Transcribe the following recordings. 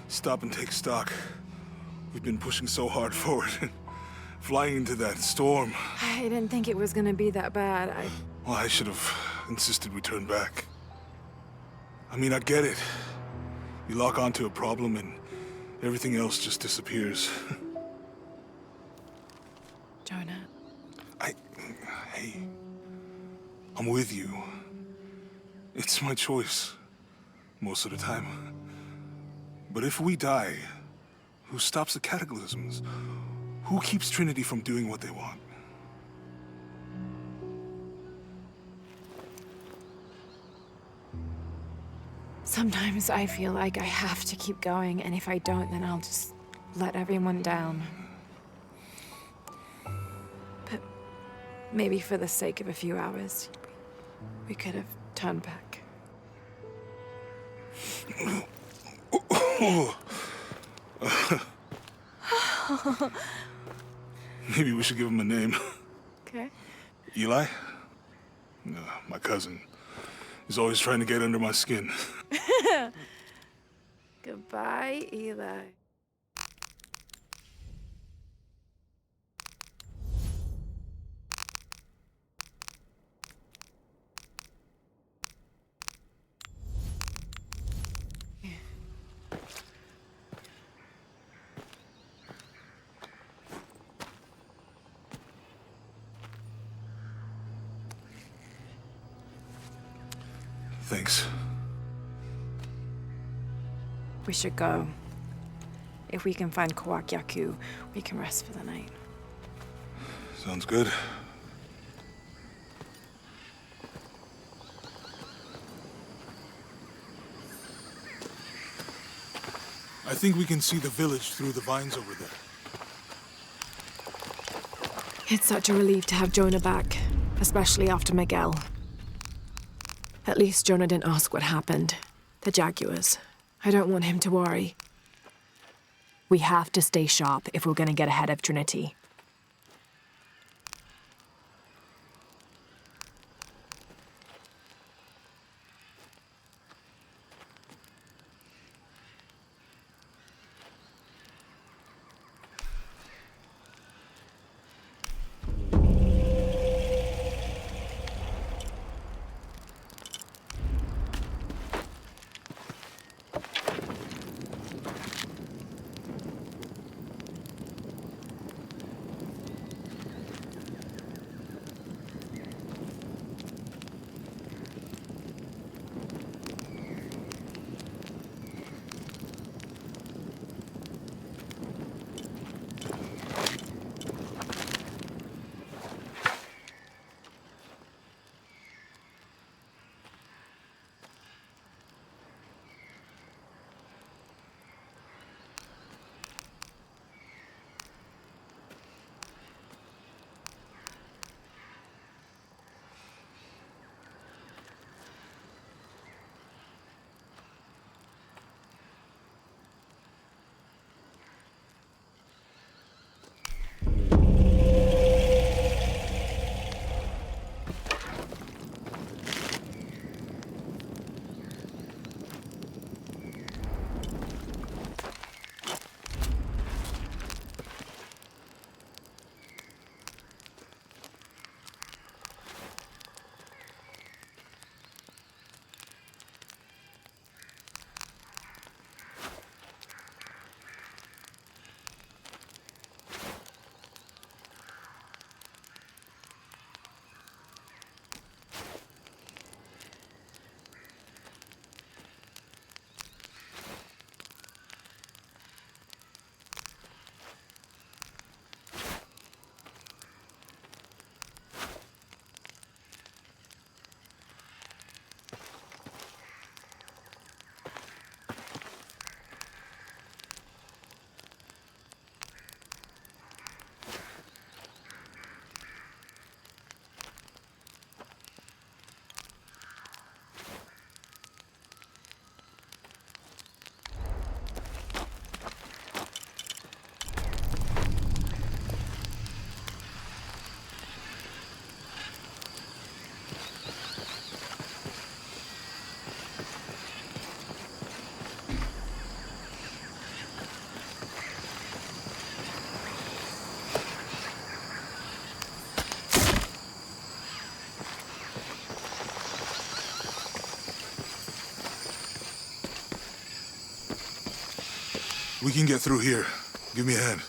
Stop and take stock. We've been pushing so hard forward. Flying into that storm. I didn't think it was gonna be that bad. Well, I should have insisted we turn back. I mean, I get it. You lock onto a problem and everything else just disappears. Jonah. Hey, I'm with you. It's my choice, most of the time. But if we die, who stops the cataclysms? Who keeps Trinity from doing what they want? Sometimes I feel like I have to keep going, and if I don't, then I'll just let everyone down. But maybe for the sake of a few hours, we could have turned back. Maybe we should give him a name. Okay. Eli? No, my cousin. He's always trying to get under my skin. Goodbye, Eli. Thanks. We should go. If we can find Kawakyaku, we can rest for the night. Sounds good. I think we can see the village through the vines over there. It's such a relief to have Jonah back, especially after Miguel. At least Jonah didn't ask what happened. The Jaguars. I don't want him to worry. We have to stay sharp if we're going to get ahead of Trinity. We can get through here. Give me a hand.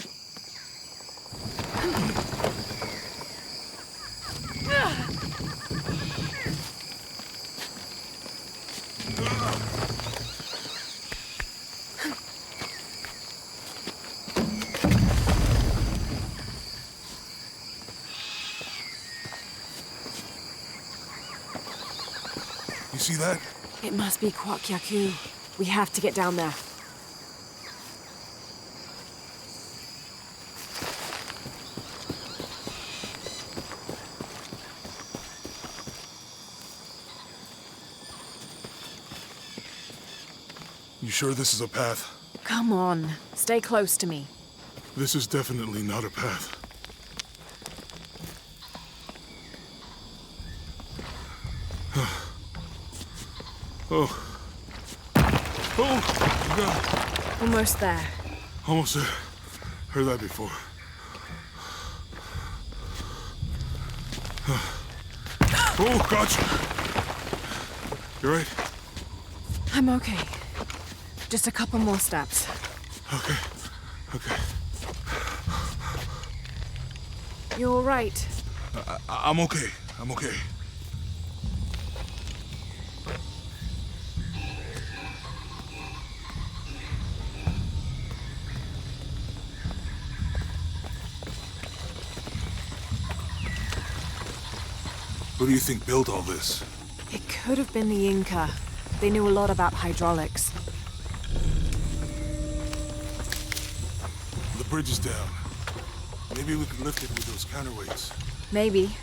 You see that? It must be Kwak Yaku. We have to get down there. You sure this is a path? Come on, stay close to me. This is definitely not a path. Oh. Oh, God. Almost there. Almost there. Heard that before. Oh, gotcha. You right? I'm okay. Just a couple more steps. Okay. Okay. You all right? I'm okay. I'm okay. Who do you think built all this? It could have been the Inca. They knew a lot about hydraulics. The bridge is down. Maybe we can lift it with those counterweights. Maybe.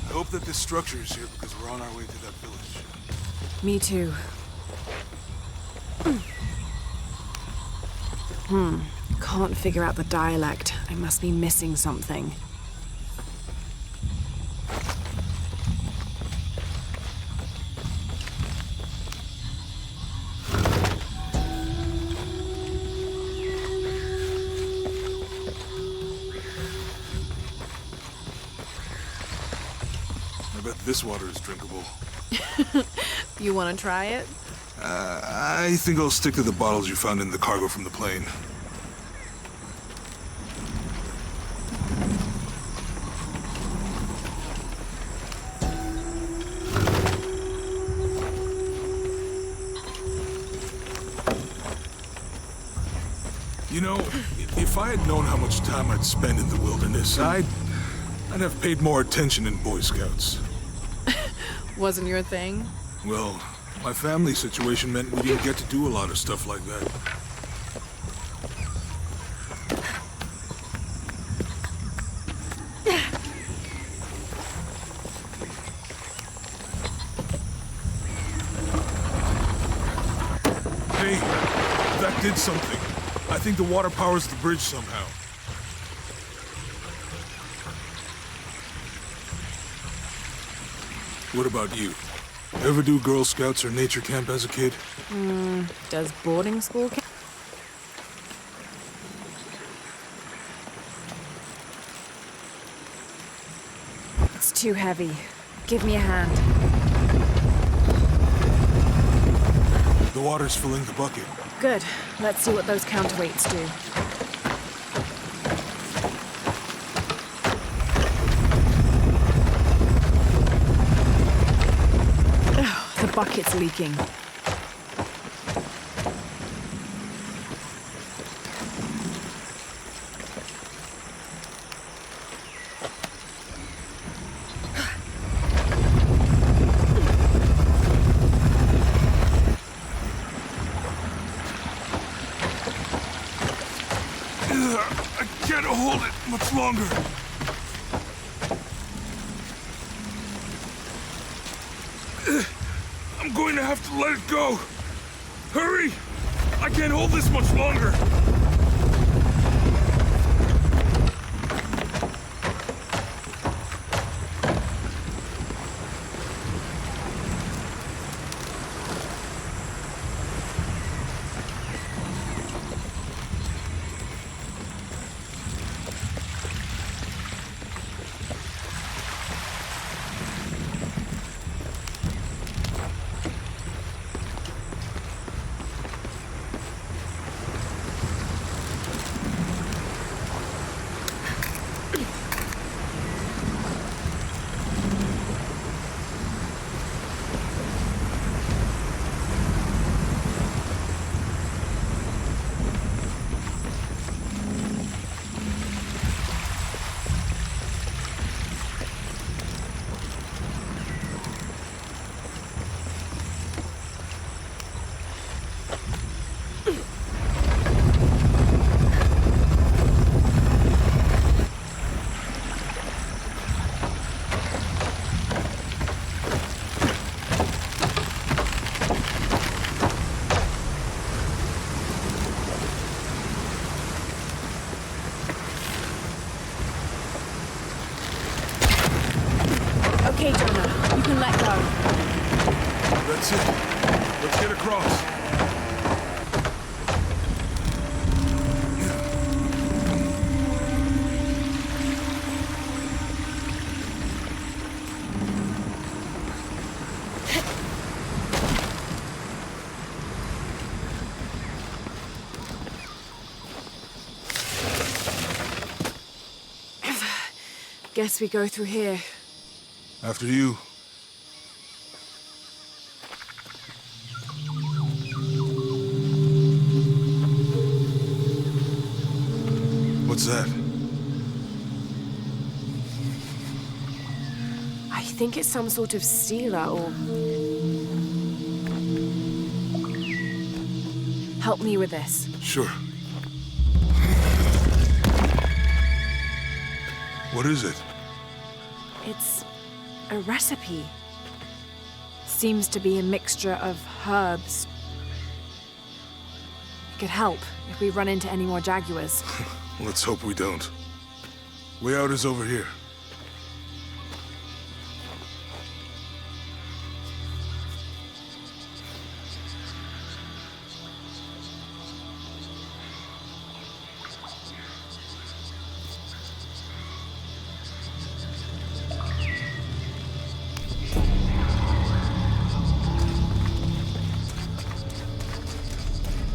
I hope that this structure is here because we're on our way to that village. Me too. Can't figure out the dialect. I must be missing something. I bet this water is drinkable. You want to try it? I think I'll stick to the bottles you found in the cargo from the plane. You know, if I had known how much time I'd spend in the wilderness, I'd have paid more attention in Boy Scouts. Wasn't your thing? Well, my family situation meant we didn't get to do a lot of stuff like that. Hey, that did something. I think the water powers the bridge somehow. What about you? Ever do Girl Scouts or nature camp as a kid? Does boarding school count? It's too heavy. Give me a hand. The water's filling the bucket. Good. Let's see what those counterweights do. Ugh, the bucket's leaking. I can't hold it much longer. I'm going to have to let it go. Hurry! I can't hold this much longer. Guess we go through here. After you. What's that? I think it's some sort of sealer or... Help me with this. Sure. What is it? It's a recipe. Seems to be a mixture of herbs. It could help if we run into any more jaguars. Let's hope we don't. Way out is over here.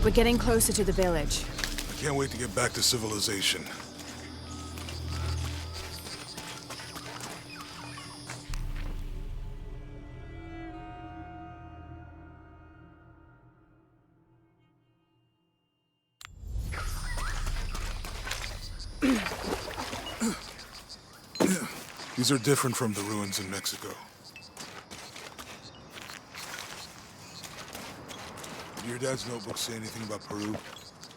We're getting closer to the village. I can't wait to get back to civilization. These are different from the ruins in Mexico. Did your dad's notebook say anything about Peru?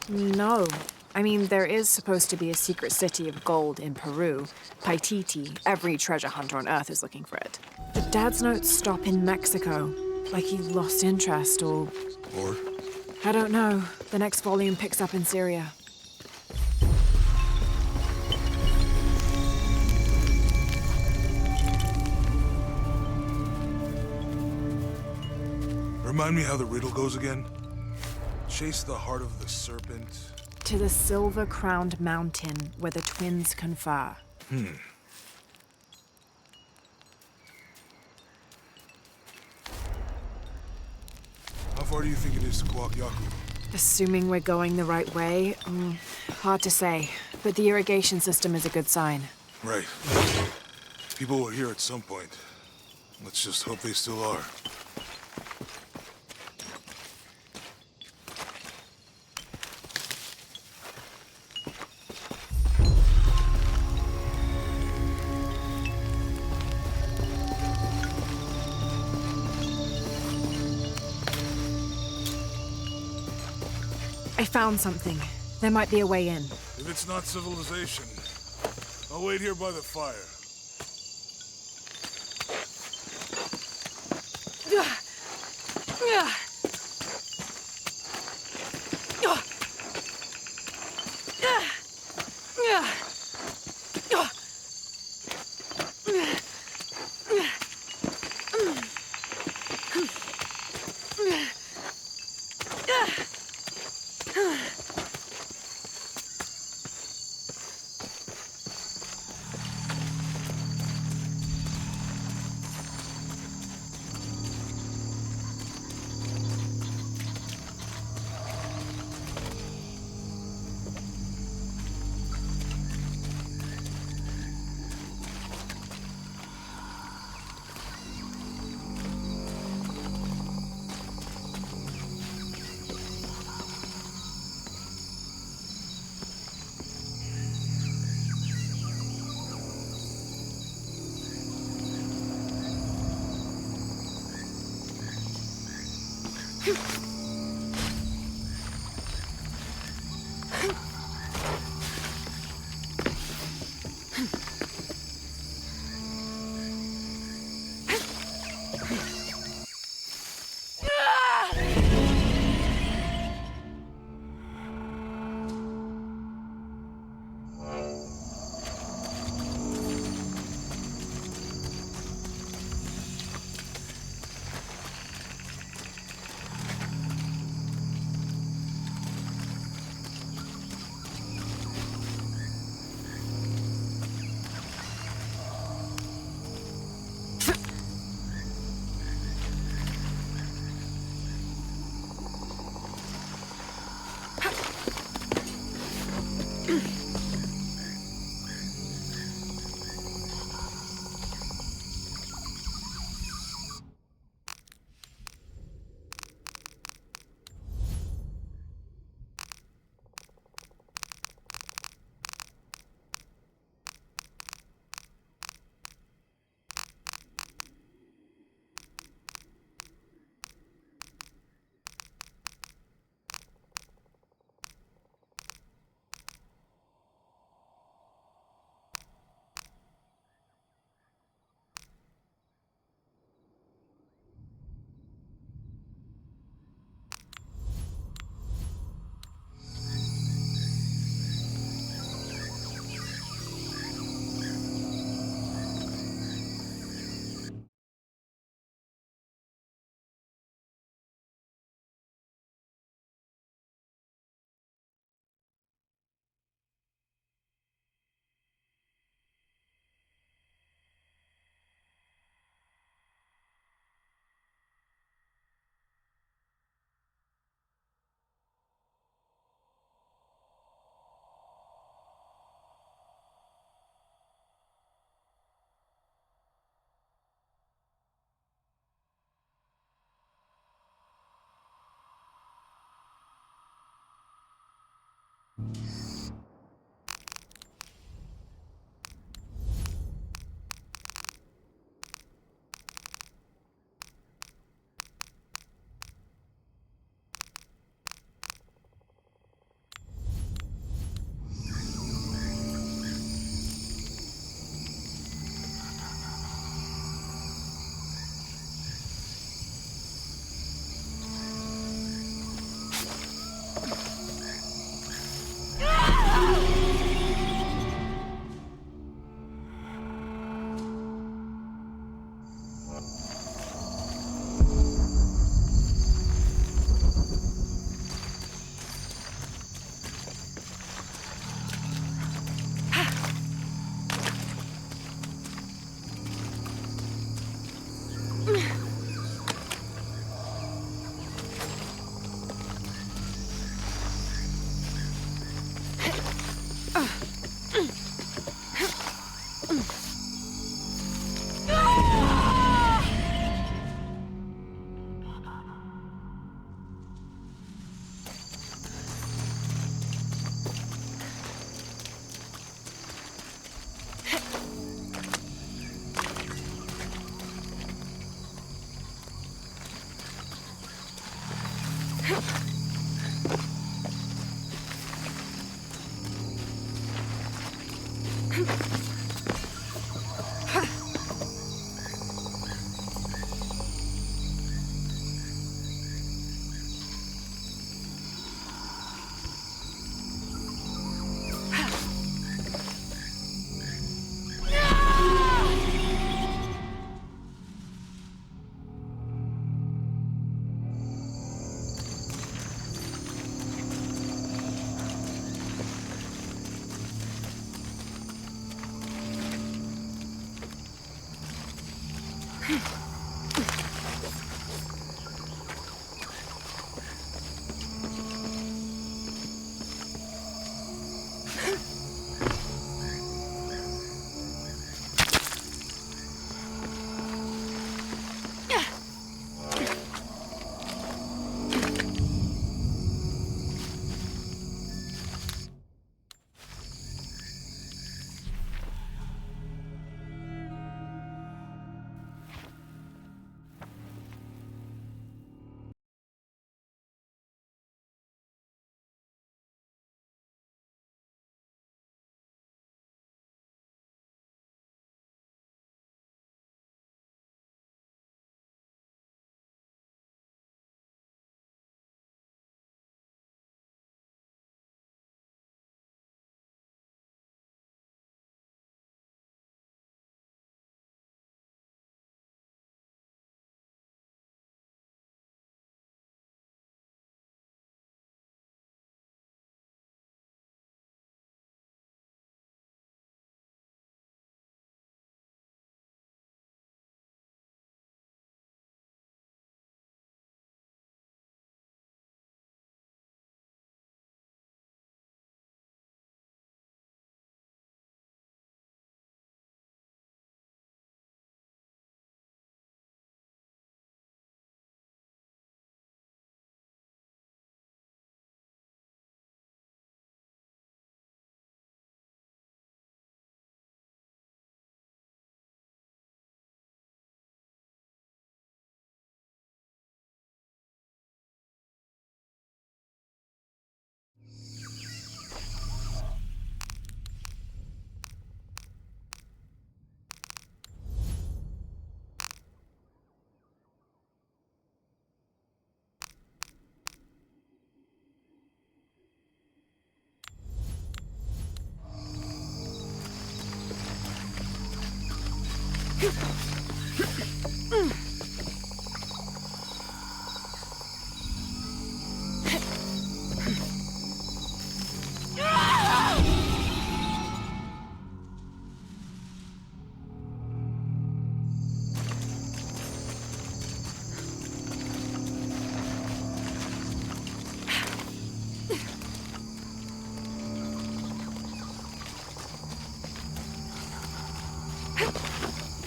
No. I mean, there is supposed to be a secret city of gold in Peru. Paititi. Every treasure hunter on Earth is looking for it. But Dad's notes stop in Mexico. Like he lost interest or... Or? I don't know. The next volume picks up in Syria. Remind me how the riddle goes again? Chase the heart of the serpent. To the silver-crowned mountain where the twins confer. How far do you think it is to Kuakyaku? Assuming we're going the right way, hard to say. But the irrigation system is a good sign. Right. People were here at some point. Let's just hope they still are. I found something. There might be a way in. If it's not civilization, I'll wait here by the fire.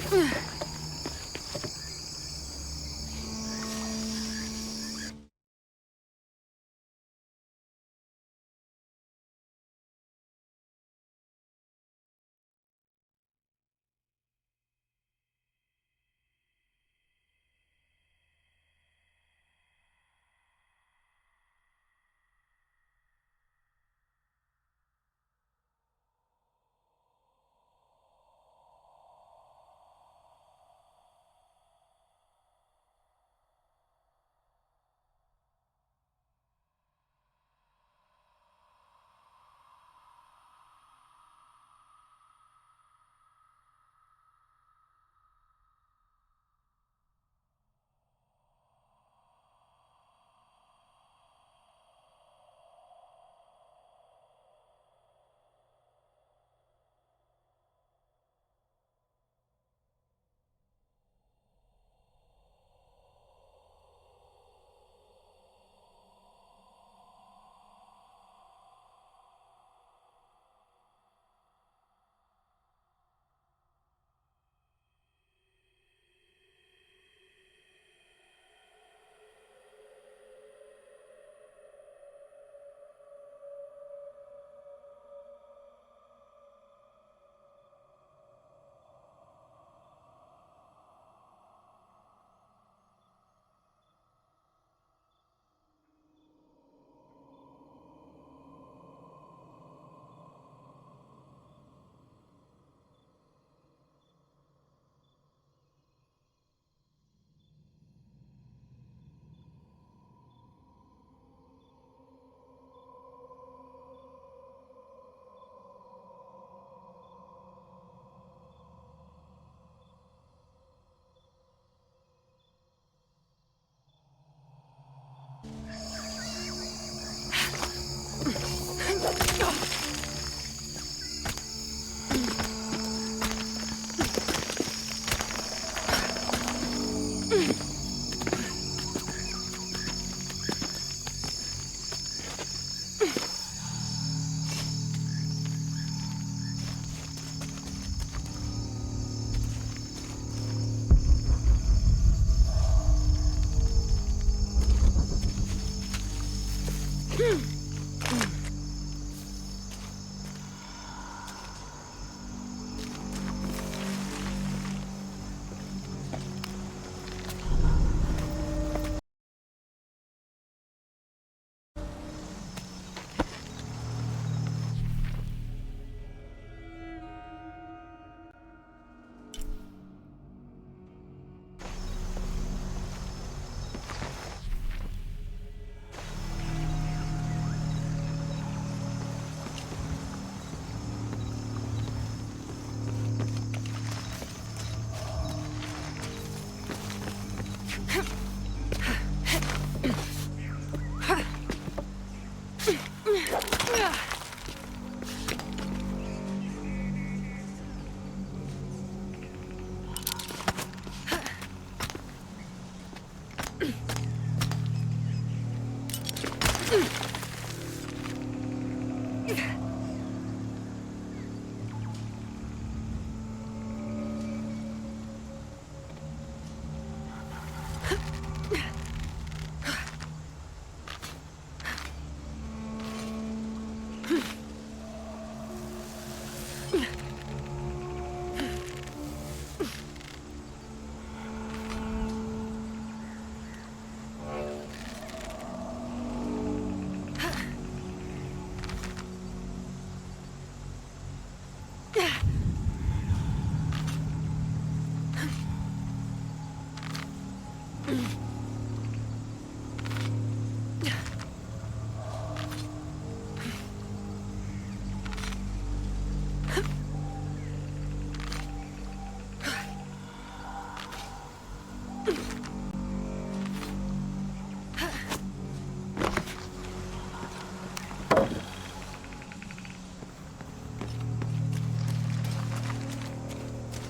Ugh.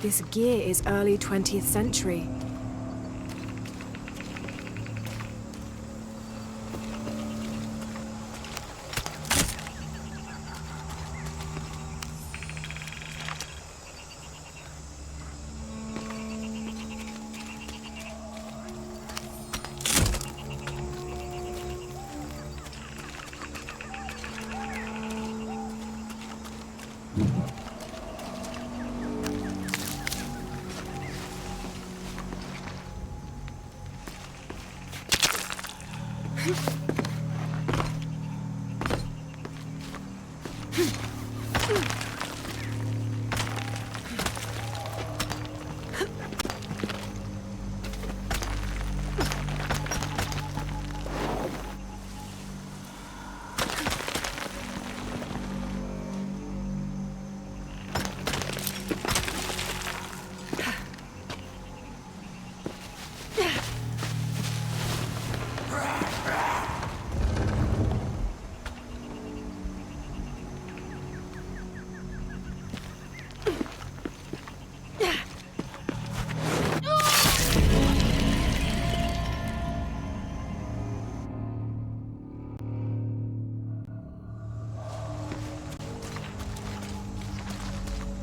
This gear is early 20th century.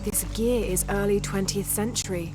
This gear is early 20th century.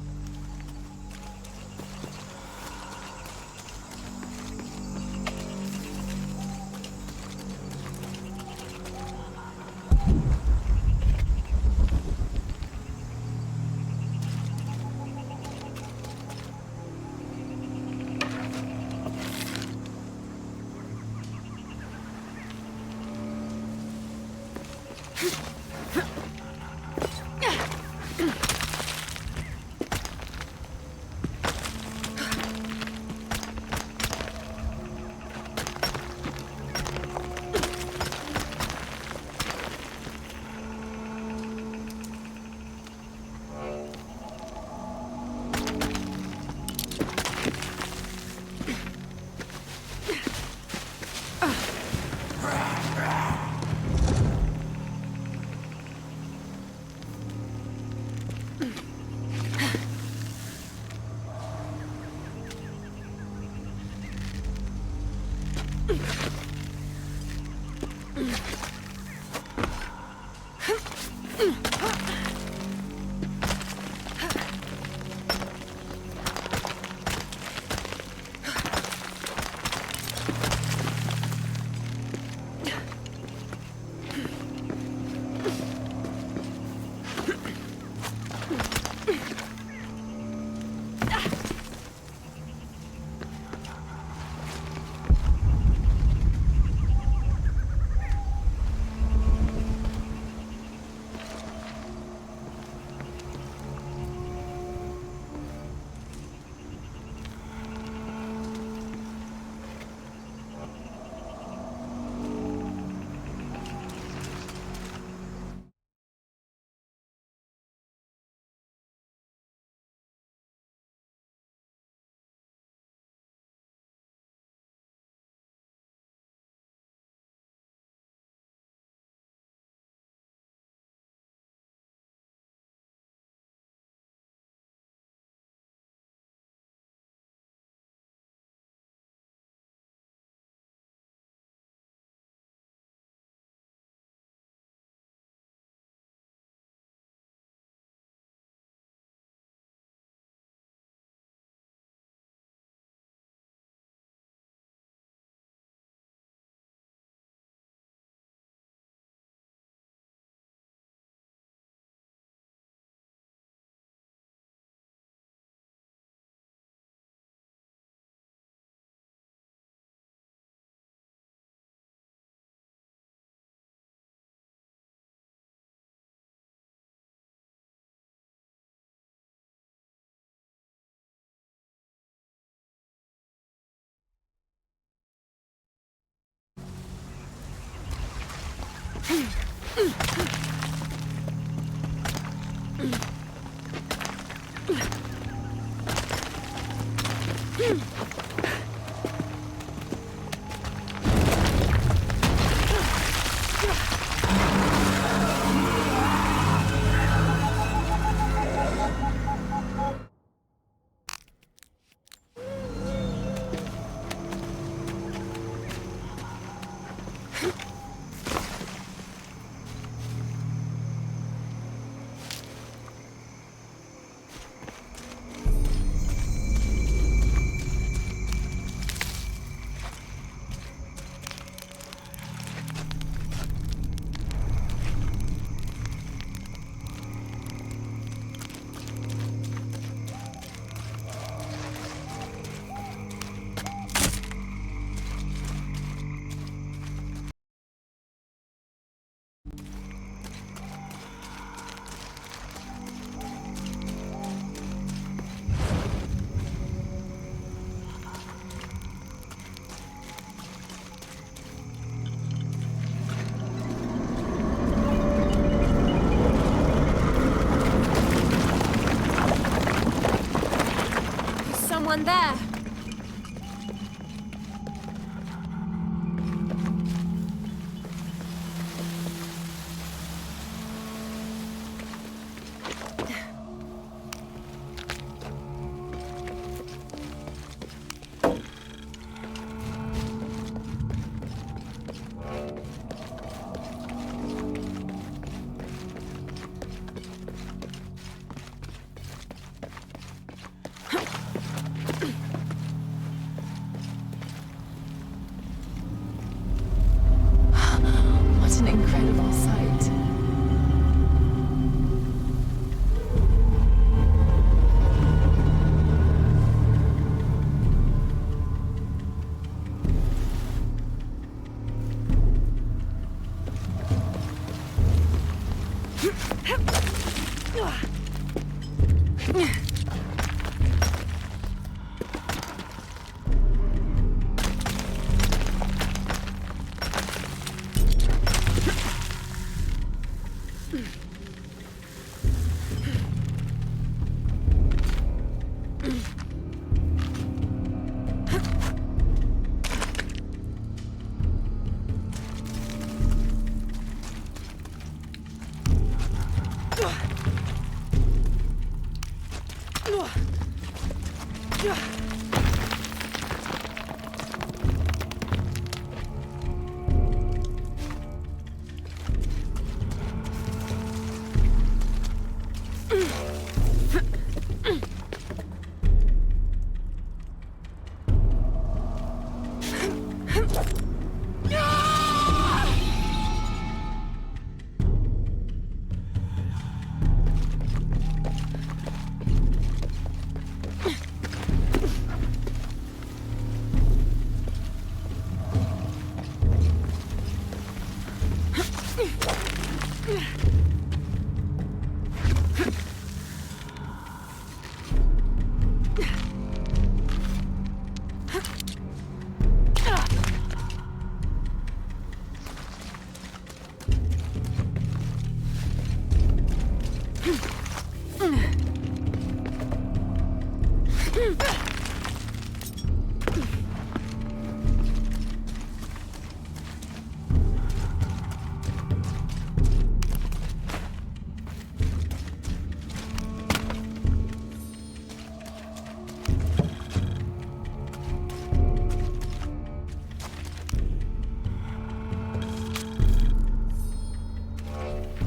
Someone there. What an incredible sight.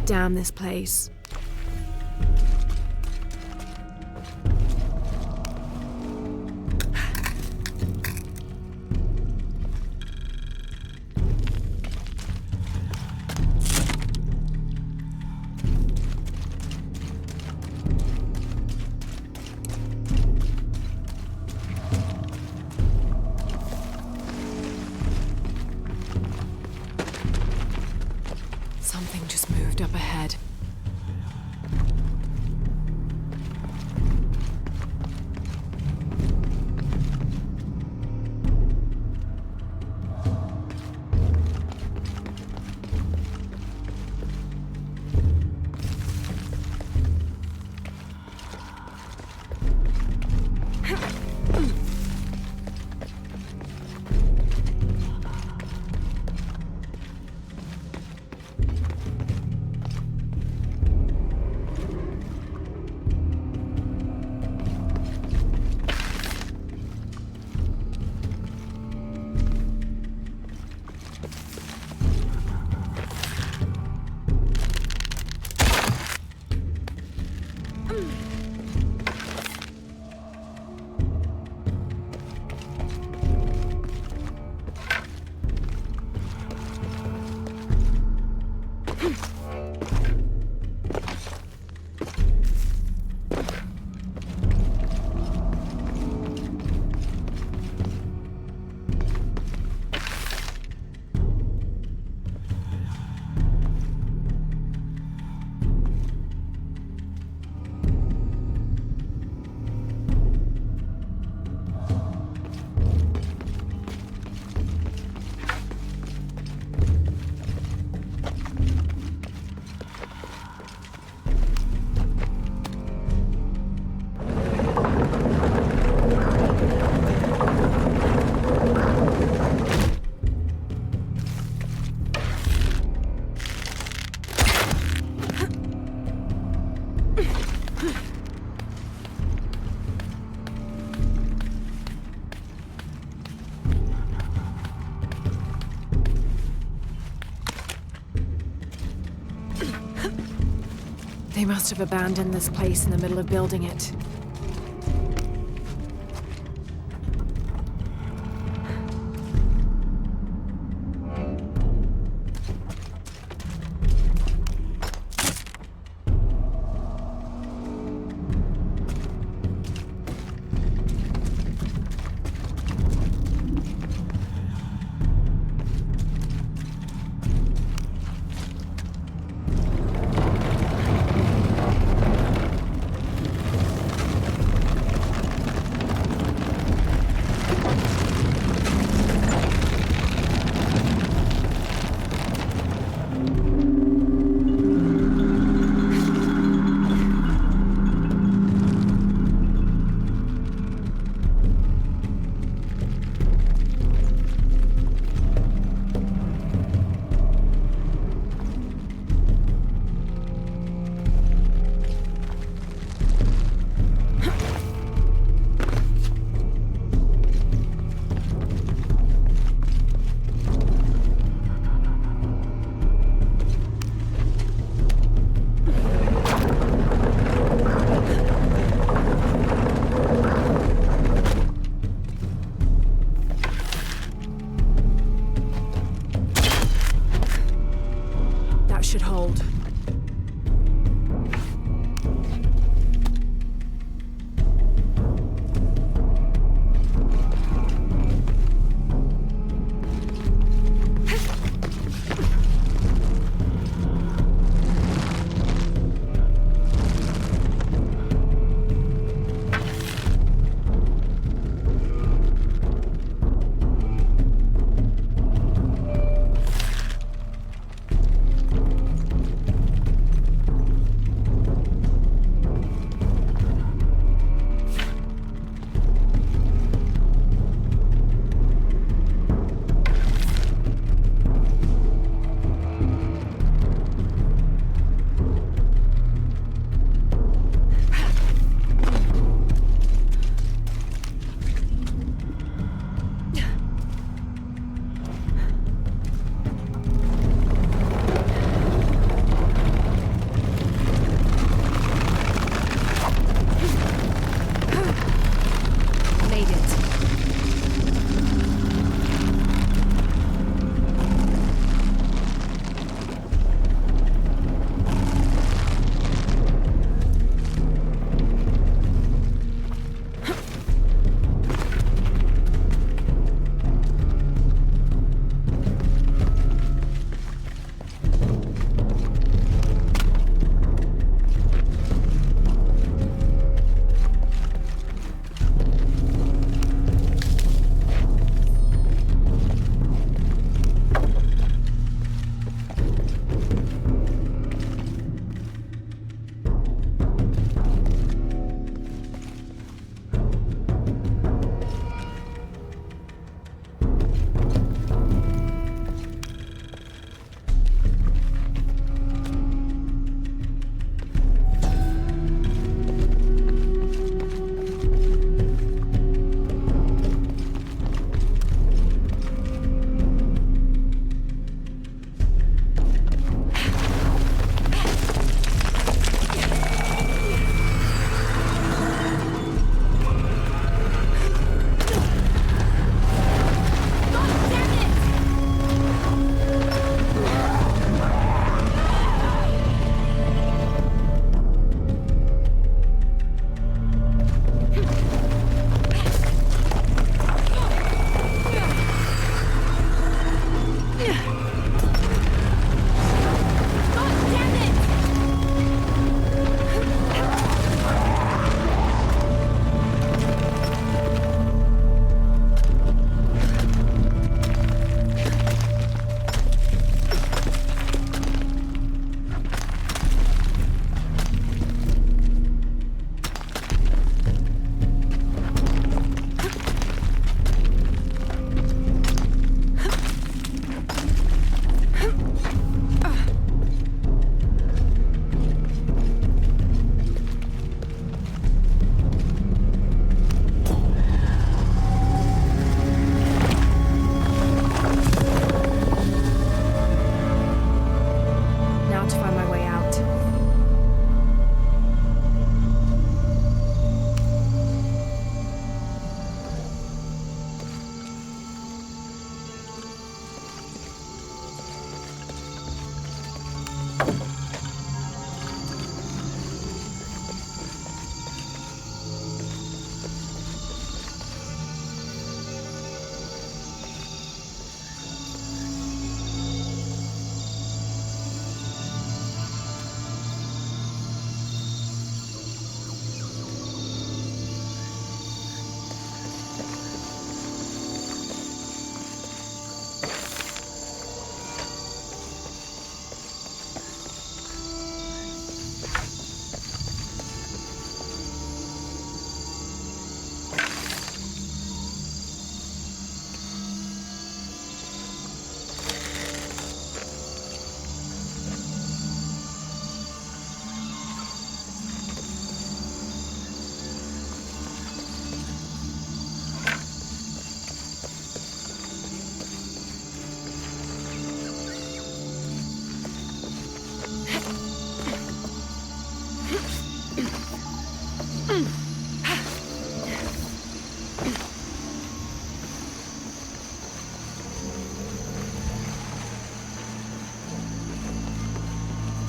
Damn this place. Something just moved up ahead. They must have abandoned this place in the middle of building it. Should hold.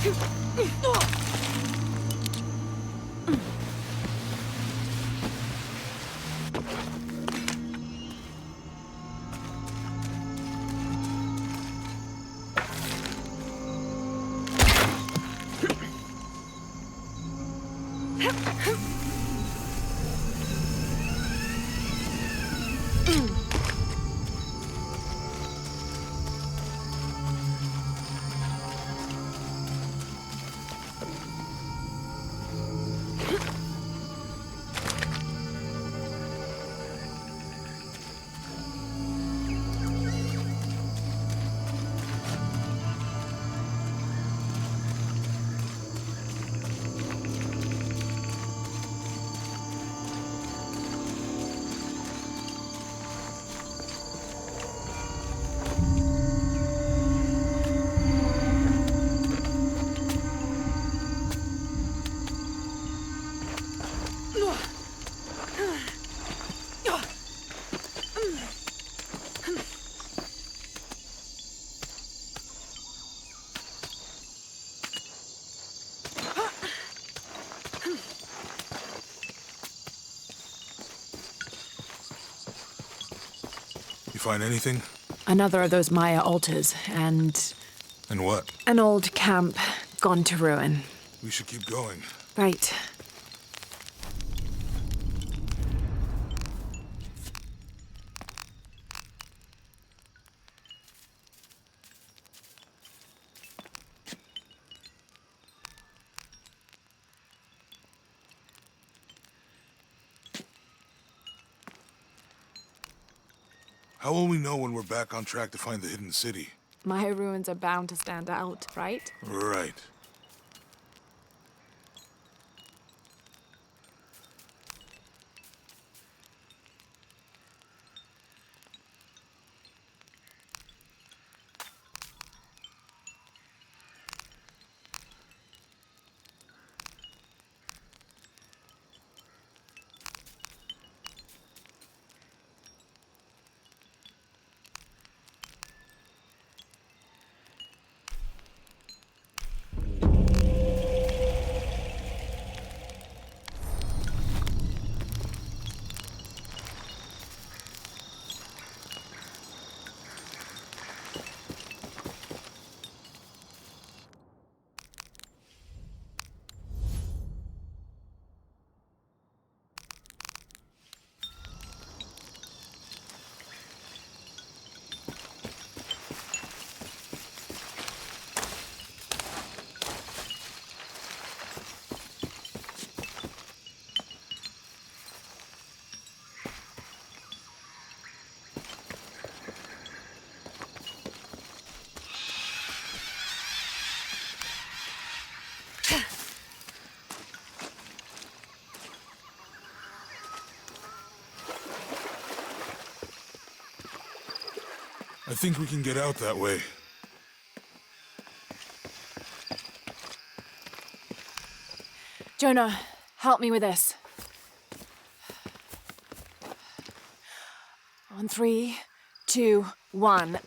You find anything? Another of those Maya altars, and And what? an old camp gone to ruin. We should keep going. Right. How will we know when we're back on track to find the hidden city? Maya ruins are bound to stand out, right? Right. I think we can get out that way. Jonah, help me with this. On 3, 2, 1.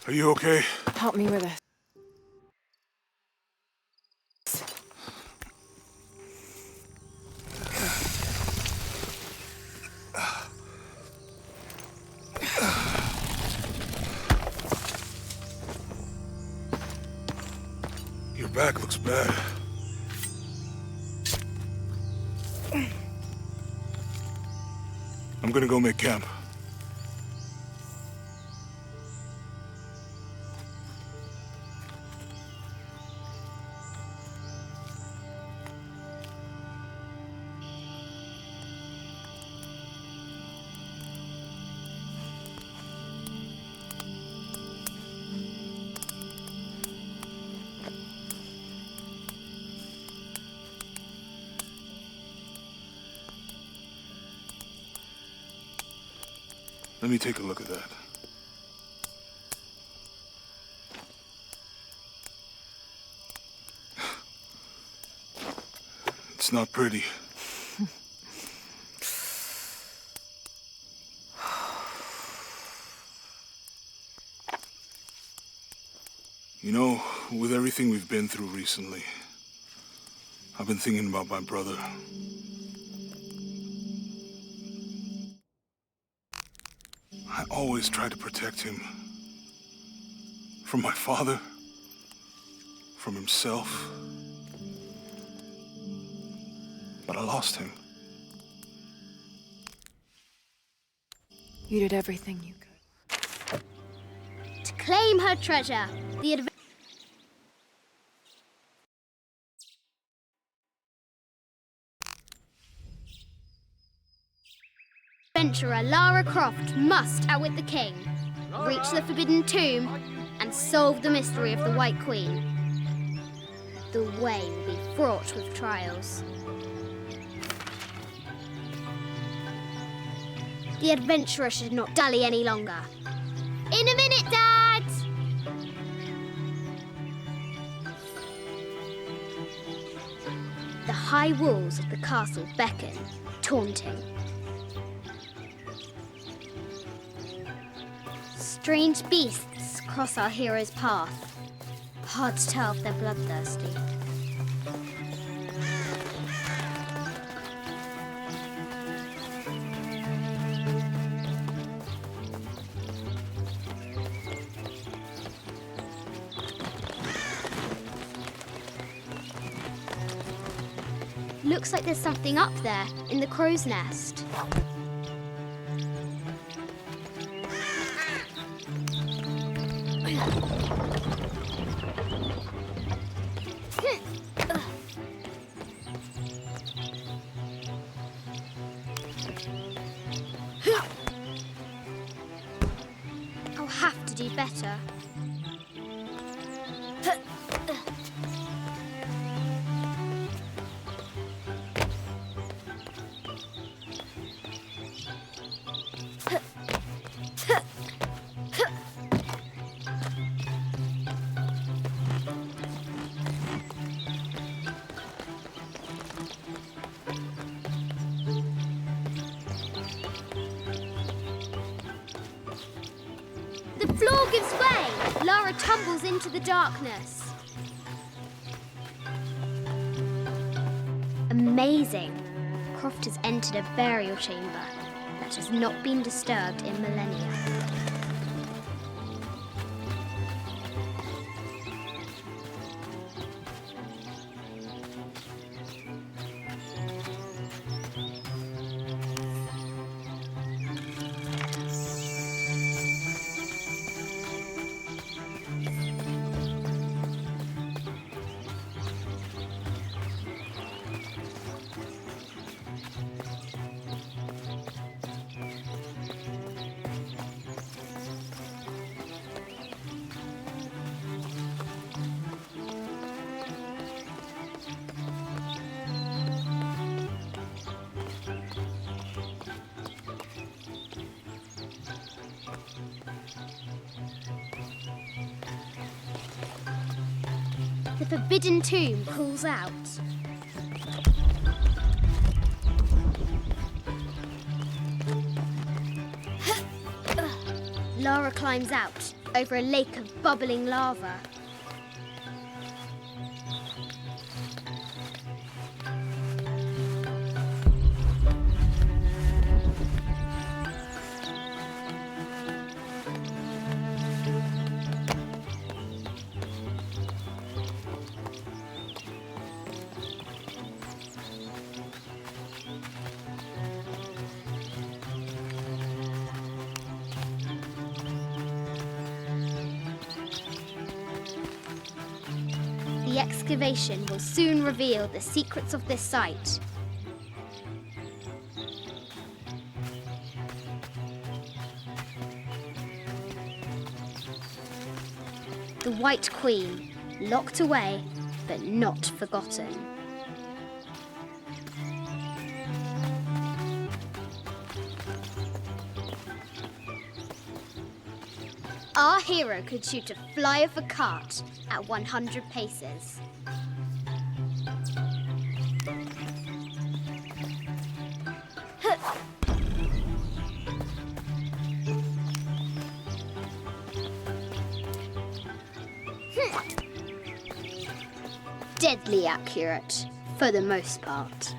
Are you okay? Help me with this. Your back looks bad. I'm gonna go make camp. Let me take a look at that. It's not pretty. You know, with everything we've been through recently, I've been thinking about my brother. I always tried to protect him. From my father. From himself. But I lost him. You did everything you could. To claim her treasure, the adventurer Lara Croft must outwit the king, reach the Forbidden Tomb, and solve the mystery of the White Queen. The way will be fraught with trials. The adventurer should not dally any longer. In a minute, Dad! The high walls of the castle beckon, taunting. Strange beasts cross our hero's path. Hard to tell if they're bloodthirsty. Looks like there's something up there in the crow's nest. I'll have to do better. The floor gives way. Lara tumbles into the darkness. Amazing. Croft has entered a burial chamber that has not been disturbed in millennia. The Forbidden Tomb calls out. Lara climbs out, over a lake of bubbling lava. The excavation will soon reveal the secrets of this site. The White Queen, locked away, but not forgotten. Our hero could shoot a fly of a cart at 100 paces. Deadly accurate, for the most part.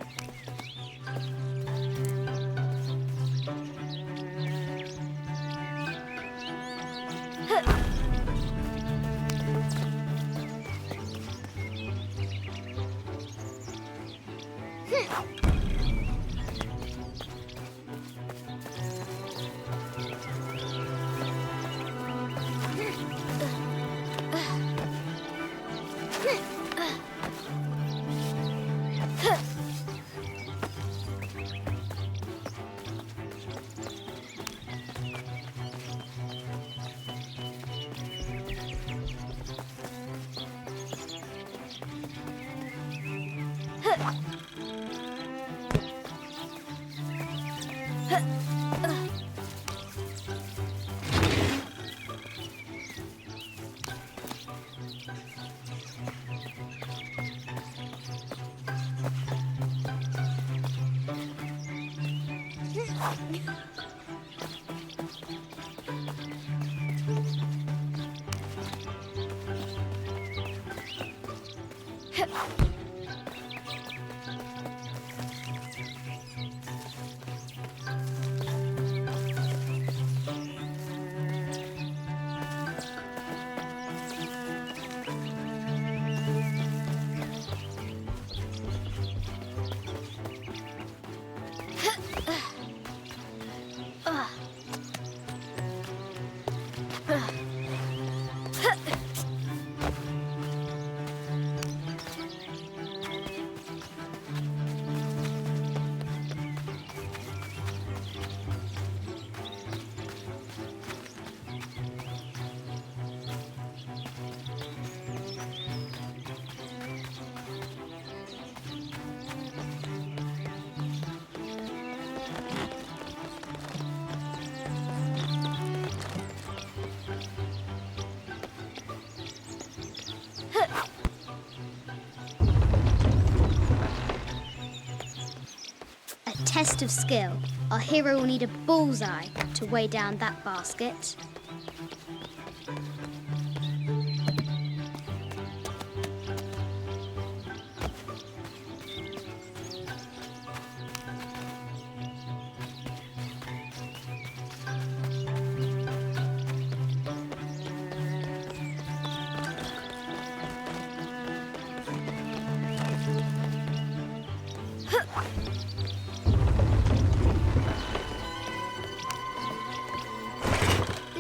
Test of skill. Our hero will need a bullseye to weigh down that basket.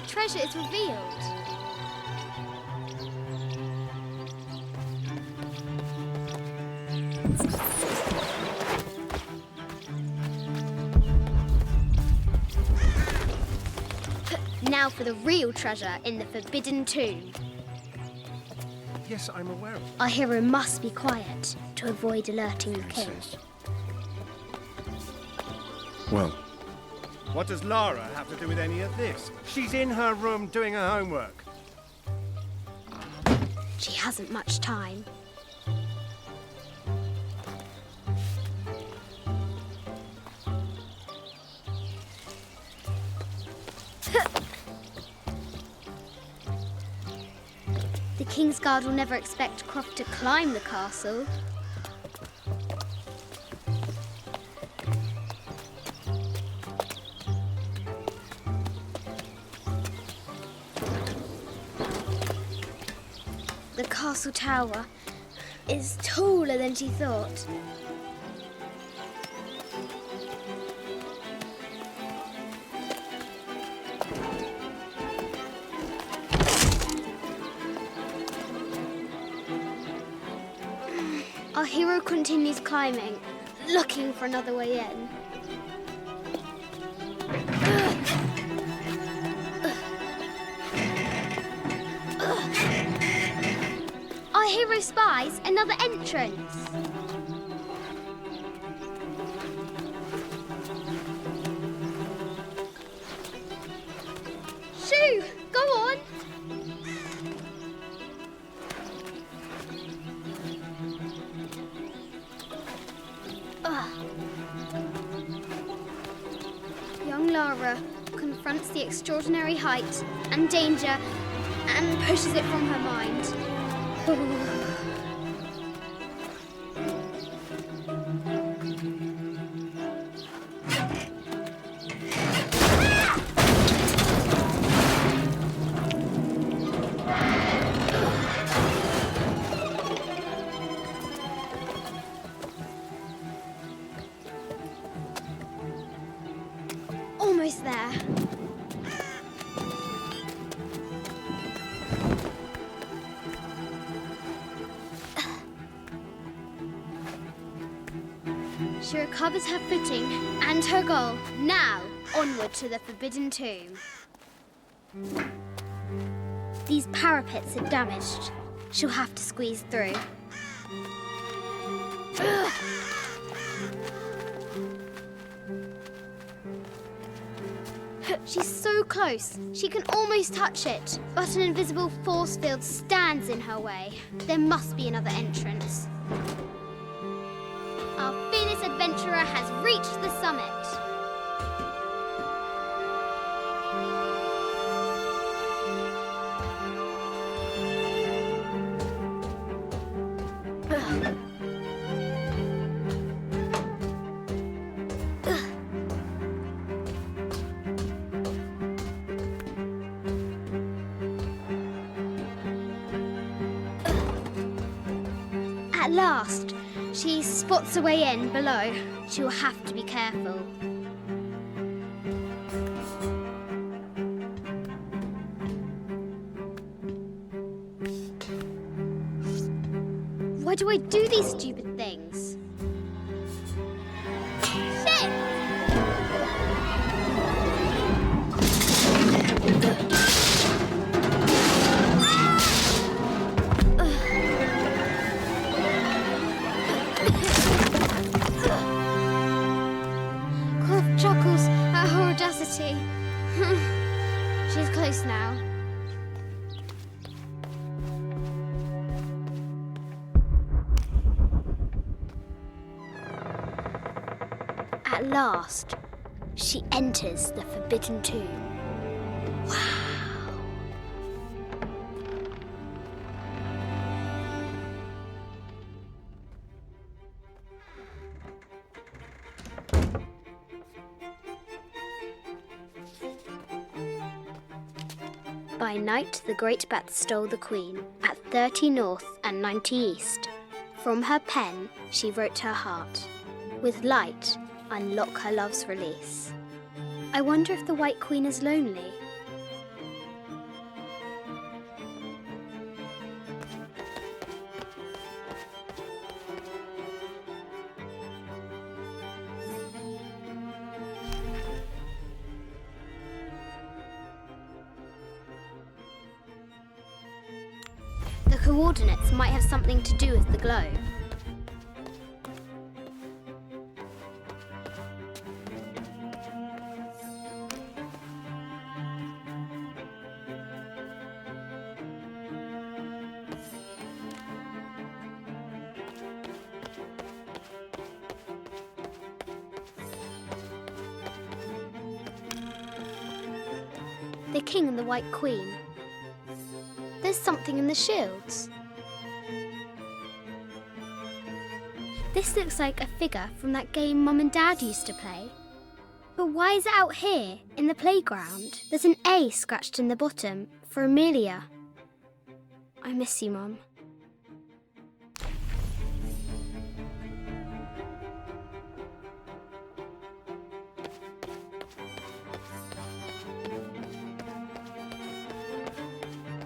Treasure is revealed. Now for the real treasure in the Forbidden Tomb. Yes, I'm aware of that. Our hero must be quiet to avoid alerting the king. Well, what does Lara have to do with any of this? She's in her room doing her homework. She hasn't much time. Kingsguard will never expect Croft to climb the castle. The castle tower is taller than she thought. Our hero continues climbing, looking for another way in. Our hero spies another entrance. Shoo! Go on! Young Lara confronts the extraordinary height and danger and pushes it from her mind. Almost there. She recovers her footing and her goal. Now, onward to the Forbidden Tomb. These parapets are damaged. She'll have to squeeze through. She's so close, she can almost touch it, but an invisible force field stands in her way. There must be another entrance. Our fearless adventurer has reached the summit. At last, she spots a way in below. She will have to be careful. Why do I do these stupid things? Shit! Croft chuckles at her audacity. She's close now. At last, she enters the Forbidden Tomb. Wow! By night, the great bat stole the queen at 30 north and 90 east. From her pen, she wrote her heart. With light, unlock her love's release. I wonder if the White Queen is lonely. The coordinates might have something to do with the globe. The King and the White Queen. There's something in the shields. This looks like a figure from that game Mum and Dad used to play. But why is it out here, in the playground? There's an A scratched in the bottom, for Amelia. I miss you, Mum.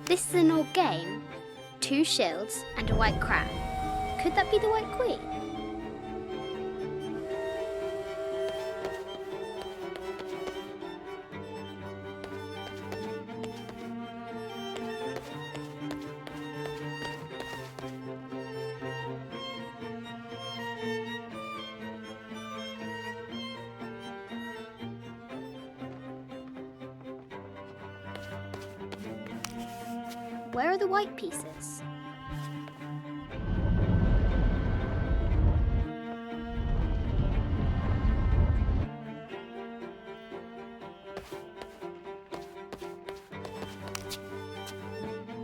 This is an old game. 2 shields and a white crown. Could that be the White Queen? Where are the white pieces?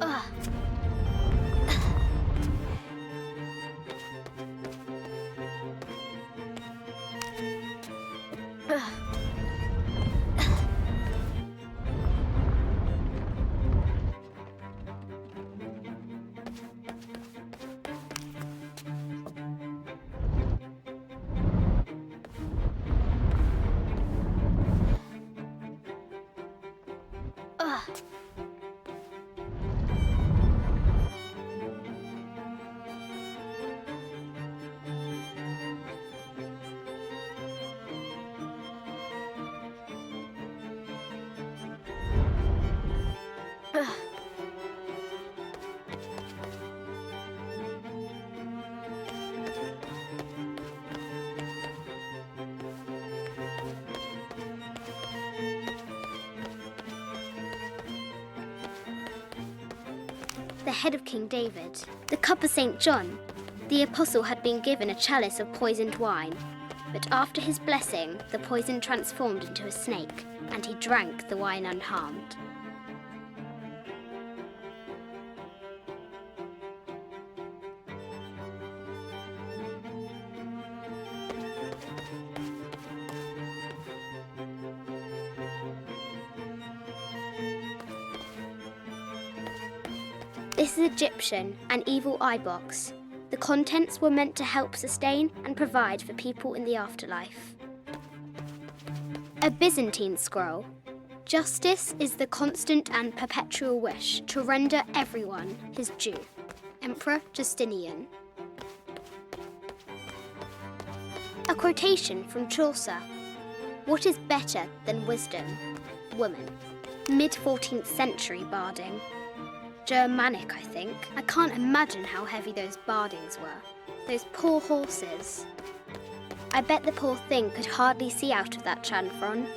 Ugh. Ugh. The head of King David, the cup of St. John. The apostle had been given a chalice of poisoned wine, but after his blessing, the poison transformed into a snake, and he drank the wine unharmed. This is Egyptian, an evil eye box. The contents were meant to help sustain and provide for people in the afterlife. A Byzantine scroll. Justice is the constant and perpetual wish to render everyone his due. Emperor Justinian. A quotation from Chaucer. What is better than wisdom? Woman. Mid-14th century barding. Germanic, I think. I can't imagine how heavy those bardings were. Those poor horses. I bet the poor thing could hardly see out of that chanfron.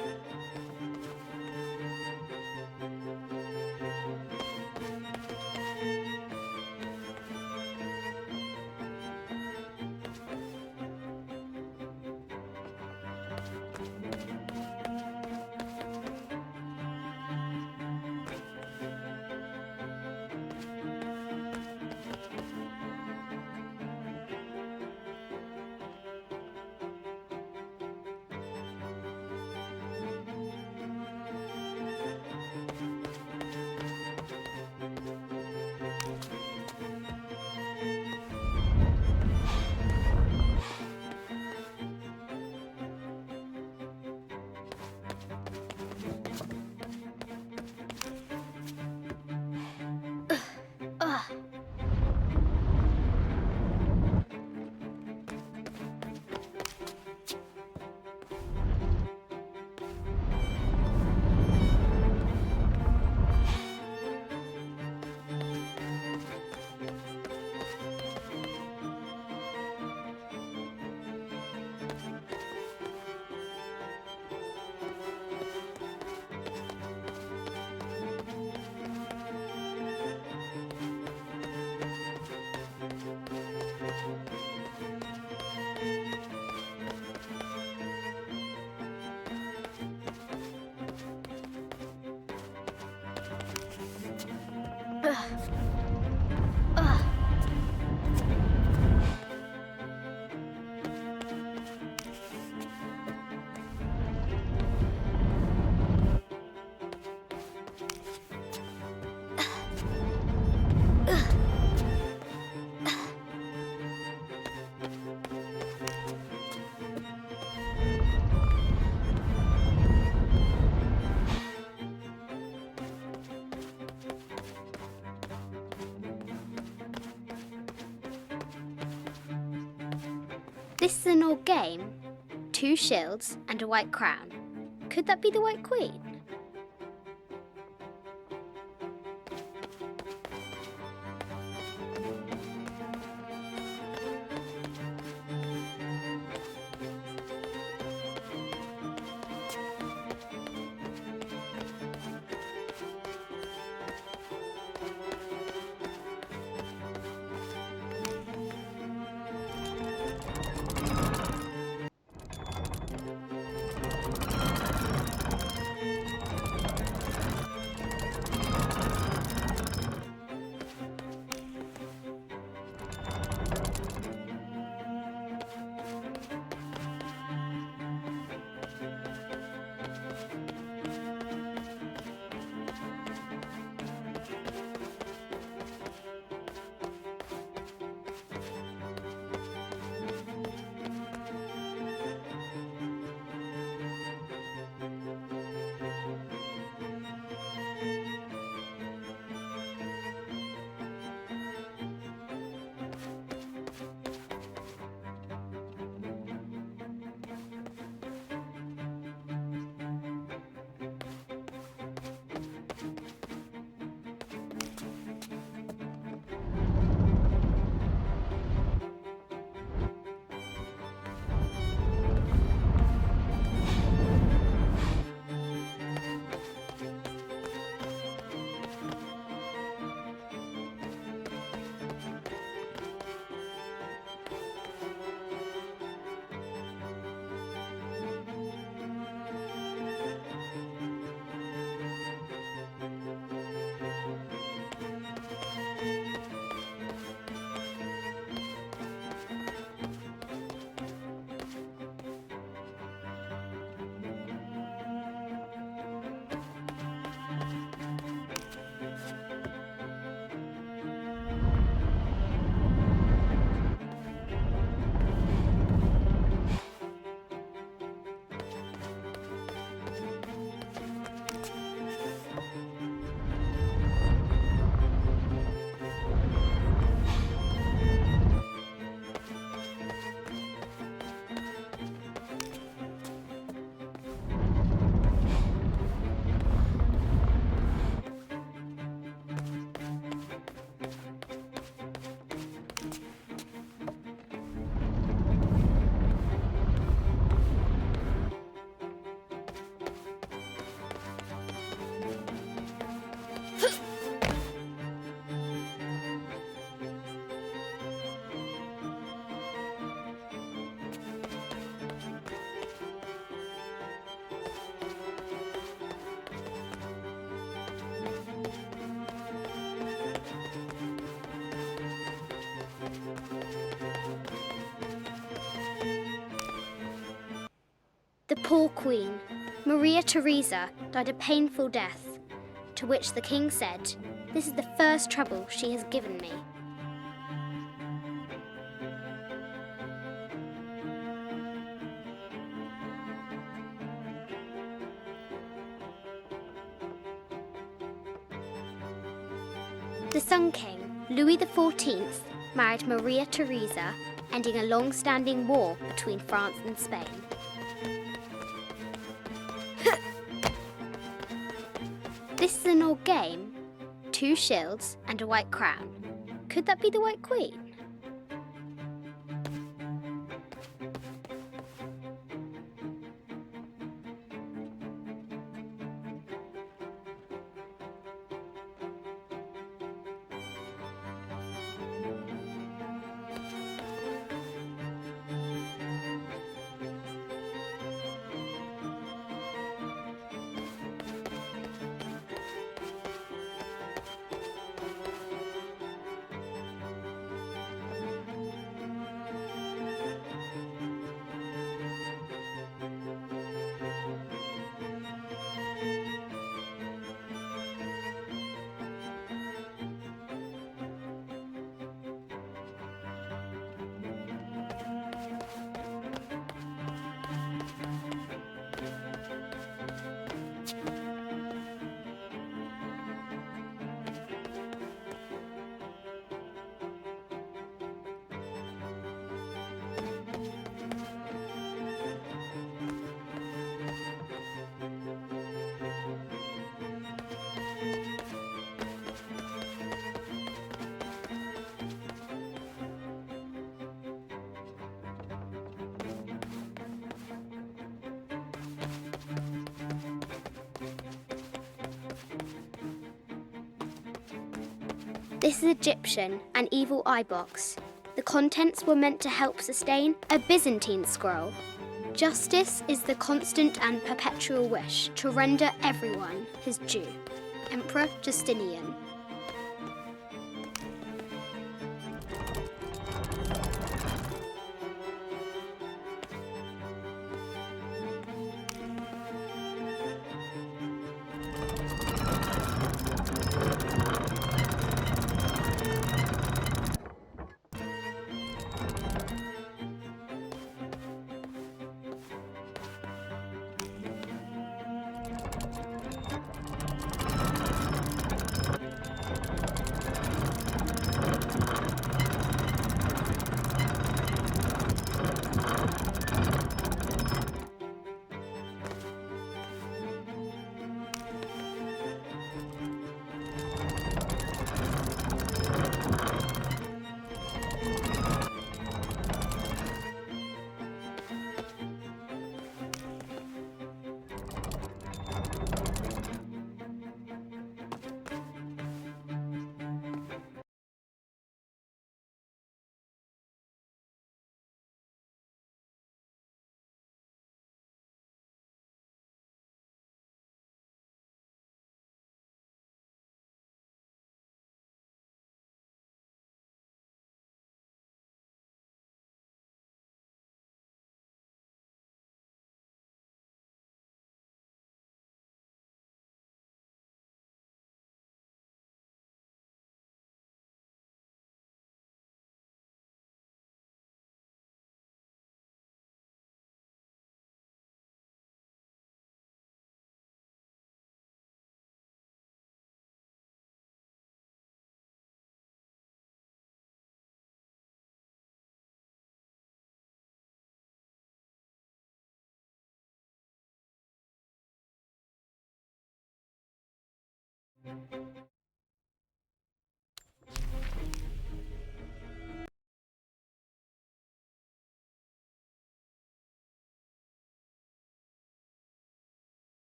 This is an old game. 2 shields and a white crown. Could that be the White Queen? The poor queen, Maria Theresa, died a painful death, to which the king said, "This is the first trouble she has given me." The Sun King, Louis XIV, married Maria Theresa, ending a long-standing war between France and Spain. This is an old game. 2 shields and a white crown. Could that be the White Queen? This is Egyptian, an evil eye box. The contents were meant to help sustain a Byzantine scroll. Justice is the constant and perpetual wish to render everyone his due. Emperor Justinian.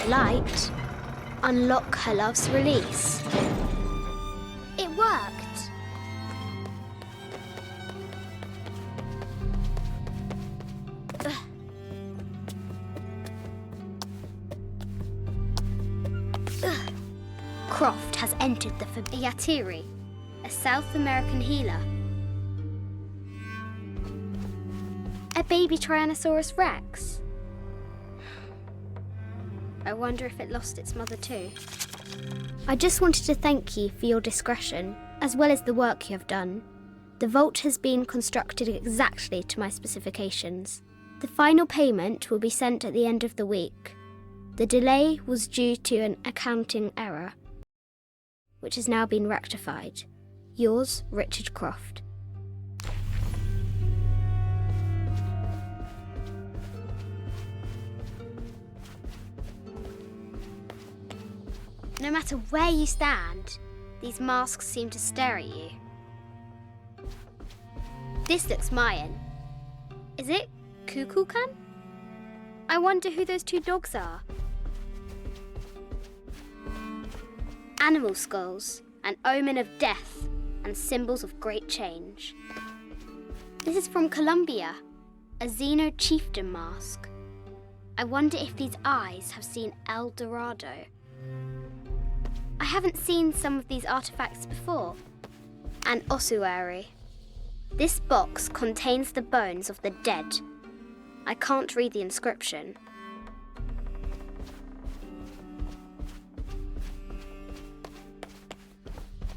Light, unlock her love's release. It worked. Croft has entered the Yatiri, a South American healer. A baby Tyrannosaurus Rex. I wonder if it lost its mother too. I just wanted to thank you for your discretion, as well as the work you have done. The vault has been constructed exactly to my specifications. The final payment will be sent at the end of the week. The delay was due to an accounting error, which has now been rectified. Yours, Richard Croft. No matter where you stand, these masks seem to stare at you. This looks Mayan. Is it Kukulkan? I wonder who those two dogs are. Animal skulls, an omen of death and symbols of great change. This is from Colombia, a Xeno chieftain mask. I wonder if these eyes have seen El Dorado. I haven't seen some of these artifacts before. An ossuary. This box contains the bones of the dead. I can't read the inscription.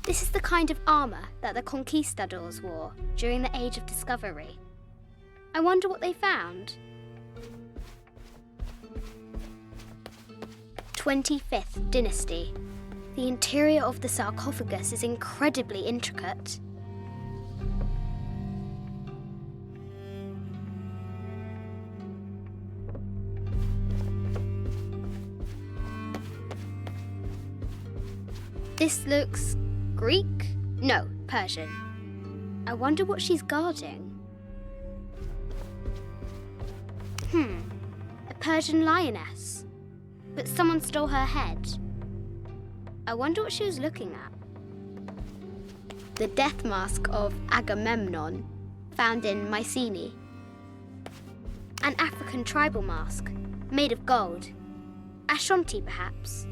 This is the kind of armour that the conquistadors wore during the Age of Discovery. I wonder what they found. 25th Dynasty. The interior of the sarcophagus is incredibly intricate. This looks Greek? No, Persian. I wonder what she's guarding. A Persian lioness. But someone stole her head. I wonder what she was looking at. The death mask of Agamemnon, found in Mycenae. An African tribal mask, made of gold. Ashanti, perhaps.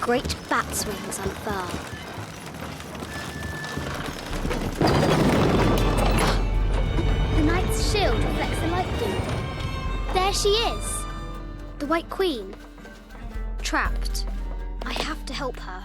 Great bat's wings unfurl. The knight's shield reflects the light beam. There she is! The White Queen. Trapped. I have to help her.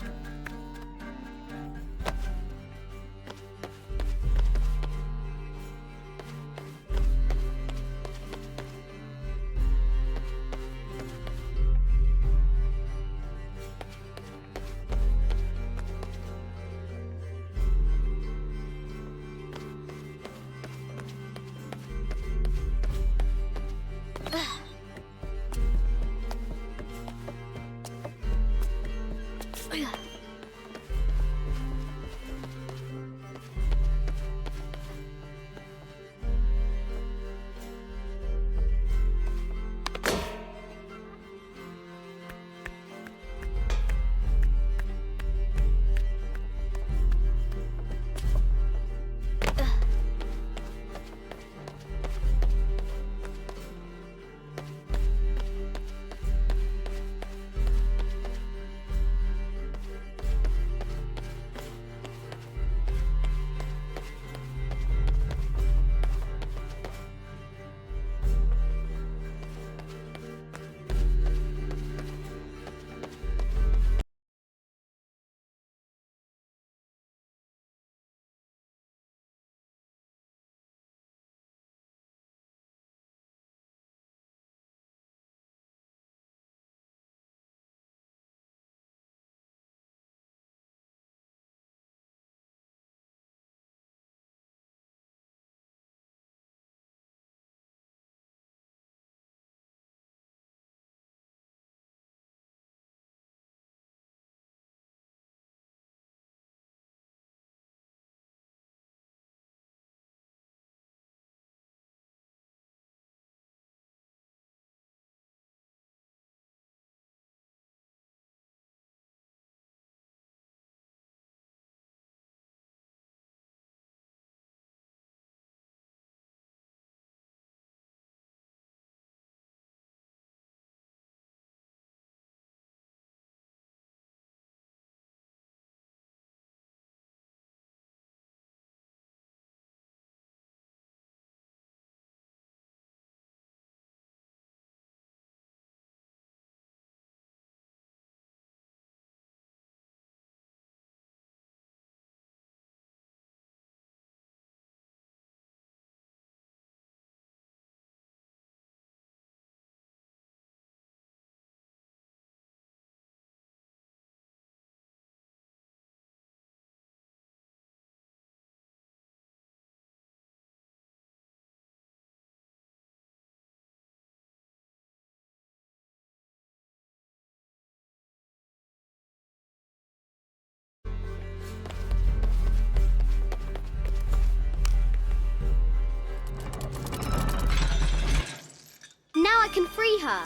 I can free her.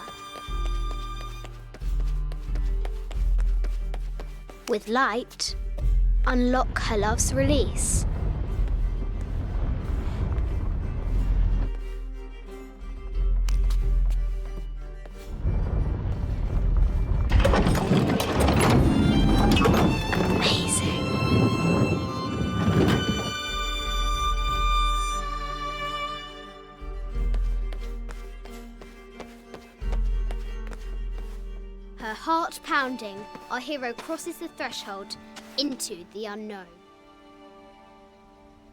With light, unlock her love's release. Amazing. Her heart pounding, our hero crosses the threshold into the unknown.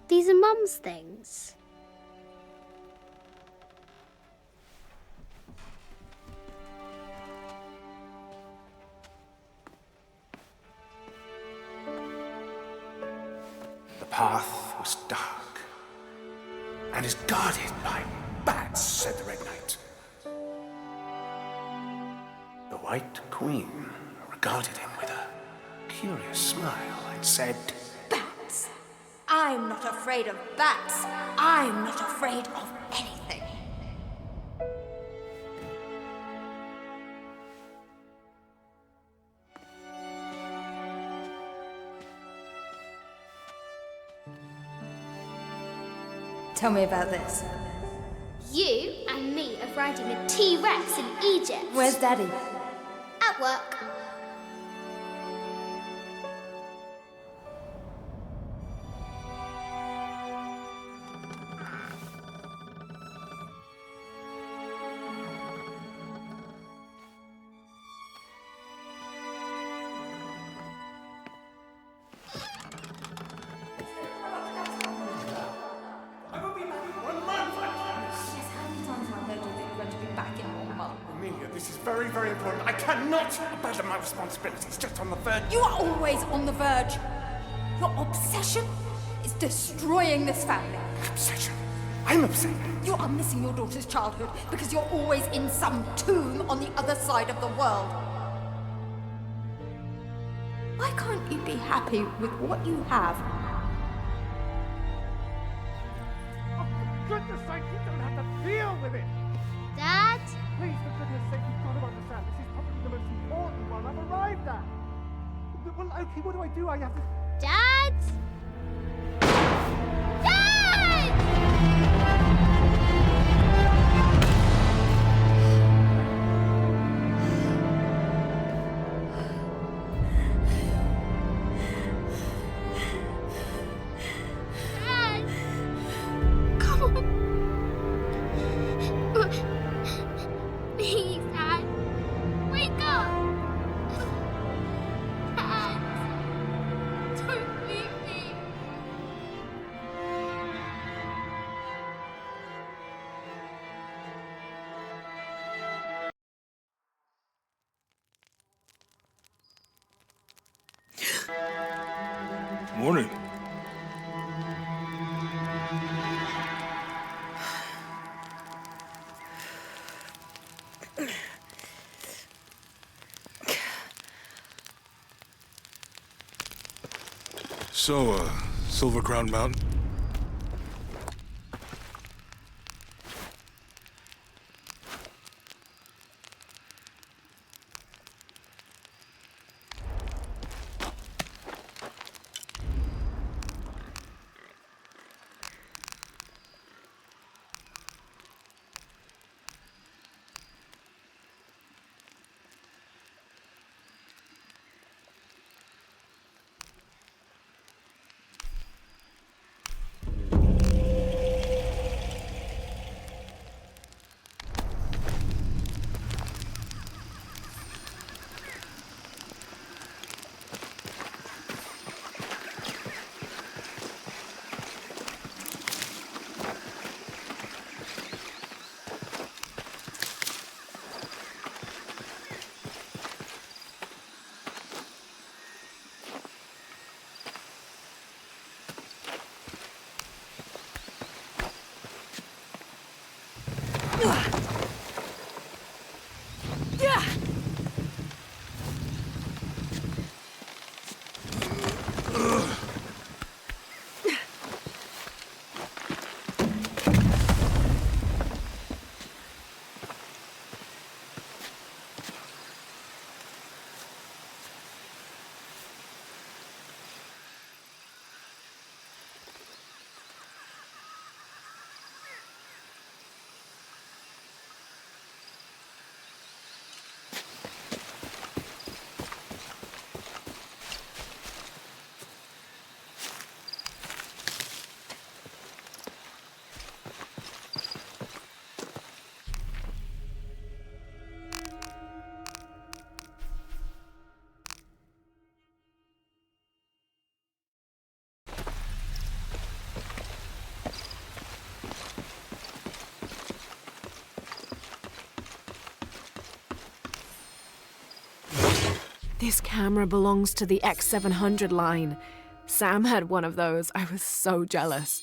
These are Mum's things. The path was dark and is guarded by bats, said the Red Knight. The White Queen regarded him with a curious smile and said, Bats! I'm not afraid of bats. I'm not afraid of anything. Tell me about this. You and me are riding a T-Rex in Egypt. Where's Daddy? At work. Amelia, this is very, very important. I cannot abandon my responsibilities just on the verge. You are always on the verge. Your obsession is destroying this family. Obsession. I'm upset. You are missing your daughter's childhood because you're always in some tomb on the other side of the world. Why can't you be happy with what you have? Oh, for goodness sake, you don't have to deal with it. Dad? Please, for goodness sake, you've got to understand. This is probably the most important one I've arrived at. Well, okay, what do I do? I have to... Dad? Dad! Dad! Come on. Please, Dad. Wake up. Dad. Don't leave me. Morning. So, Silver Crown Mountain? This camera belongs to the X700 line. Sam had one of those. I was so jealous.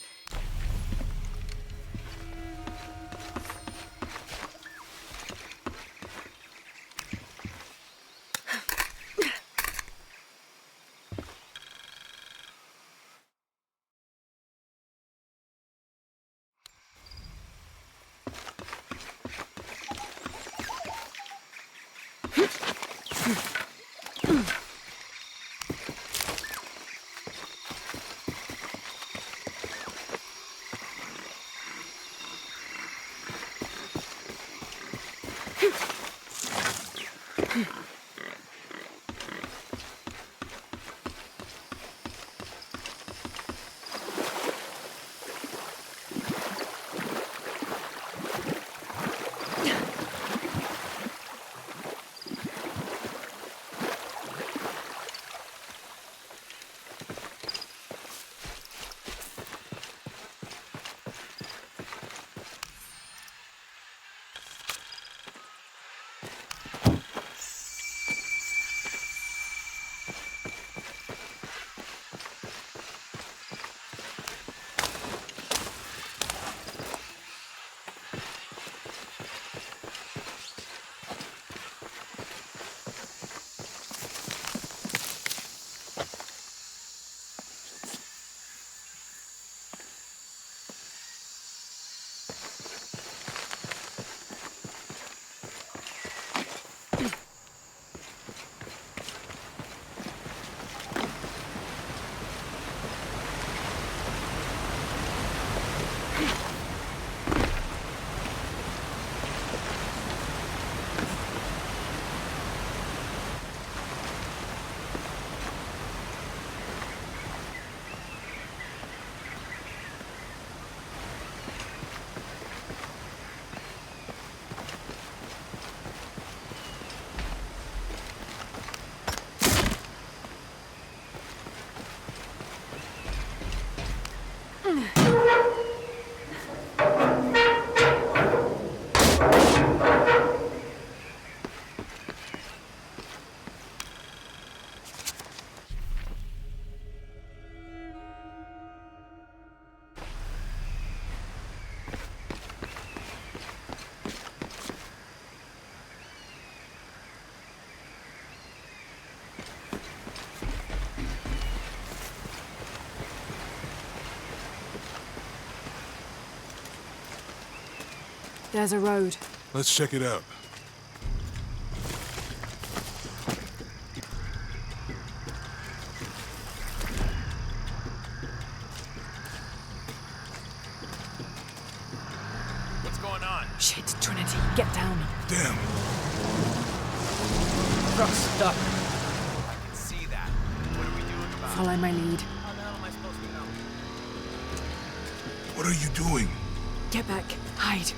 There's a road. Let's check it out. What's going on? Shit, Trinity, get down. Damn. Truck's stuck. I can see that. What are we doing about it? Follow my lead. How the hell am I supposed to know? What are you doing? Get back. Hide.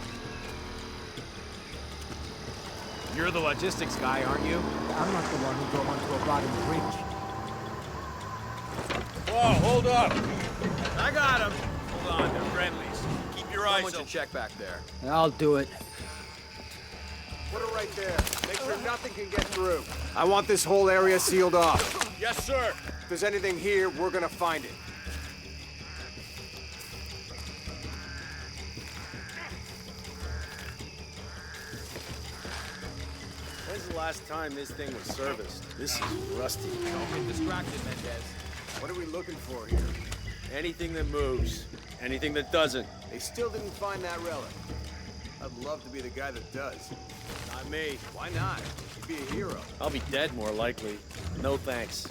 You're the logistics guy, aren't you? I'm not the one who drove onto a rotting bridge. Whoa, hold up! I got him. Hold on, they're friendlies. Keep your eyes Someone open. should check back there. I'll do it. Put it right there. Make sure nothing can get through. I want this whole area sealed off. Yes, sir. If there's anything here, we're gonna find it. When's the last time this thing was serviced? This is rusty. Don't get distracted, Mendez. What are we looking for here? Anything that moves, anything that doesn't. They still didn't find that relic. I'd love to be the guy that does. Not me. Why not? You'd be a hero. I'll be dead more likely. No thanks.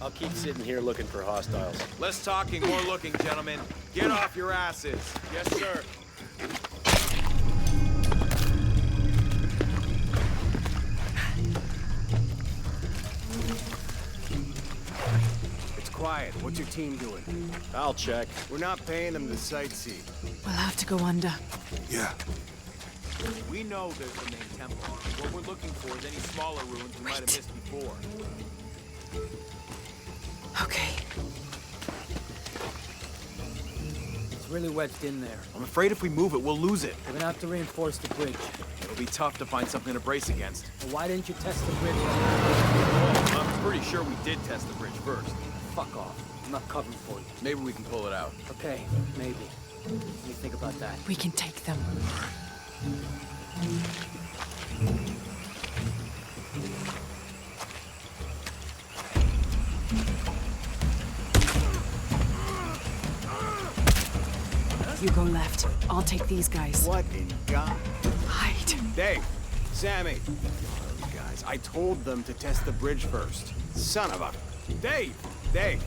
I'll keep sitting here looking for hostiles. Less talking, more looking, gentlemen. Get off your asses. Yes, sir. It's quiet. What's your team doing? I'll check. We're not paying them to sightsee. We'll have to go under. Yeah. We know there's the main temple. What we're looking for is any smaller ruins we might have missed before. Okay. It's really wedged in there. I'm afraid if we move it, we'll lose it. We're gonna have to reinforce the bridge. It'll It'll be tough to find something to brace against. Well, why didn't you test the bridge? Oh, I'm pretty sure we did test the bridge first. Fuck off. I'm not covering for you. Maybe we can pull it out. Okay, maybe. Let me think about that. We can take them. You go left. I'll take these guys. What in God? Hide. Dave, Sammy. Those guys, I told them to test the bridge first. Son of a... Dave! Dave!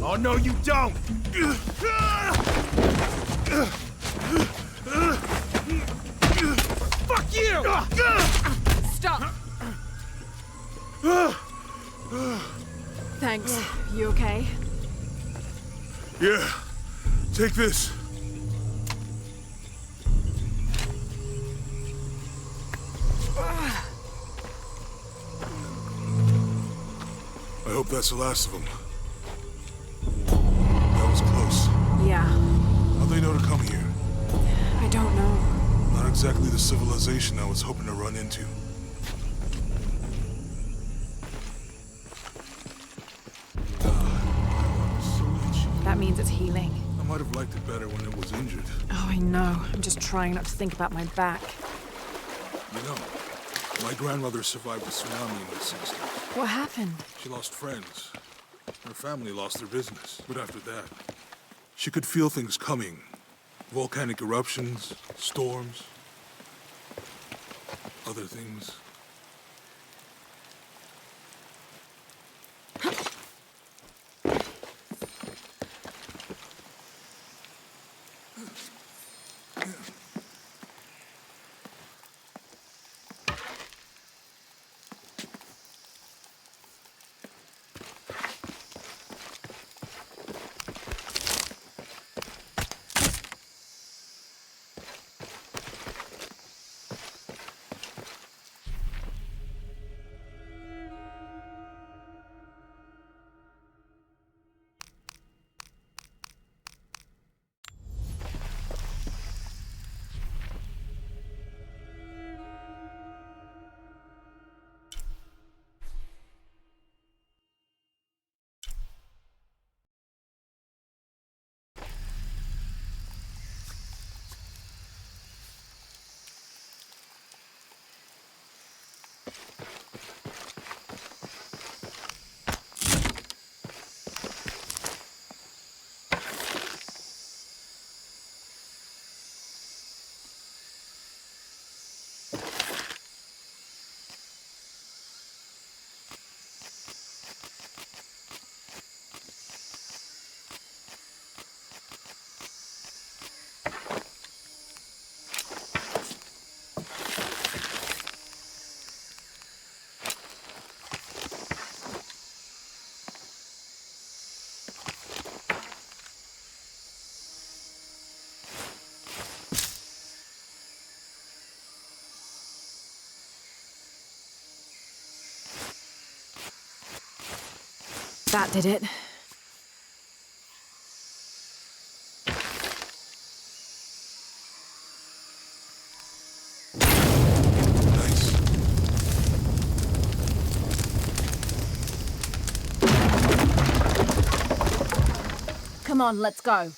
Oh, no, you don't! Fuck you! Stop! Thanks. You okay? Yeah. Take this. I hope that's the last of them. That was close. Yeah. How'd they know to come here? I don't know. Not exactly the civilization I was hoping to run into. So itchy. That means it's healing. I might have liked it better when it was injured. Oh, I know. I'm just trying not to think about my back. You know, my grandmother survived the tsunami in the 60s. What happened? She lost friends. Her family lost their business. But after that, she could feel things coming. Volcanic eruptions, storms, other things. That did it. on, let's go.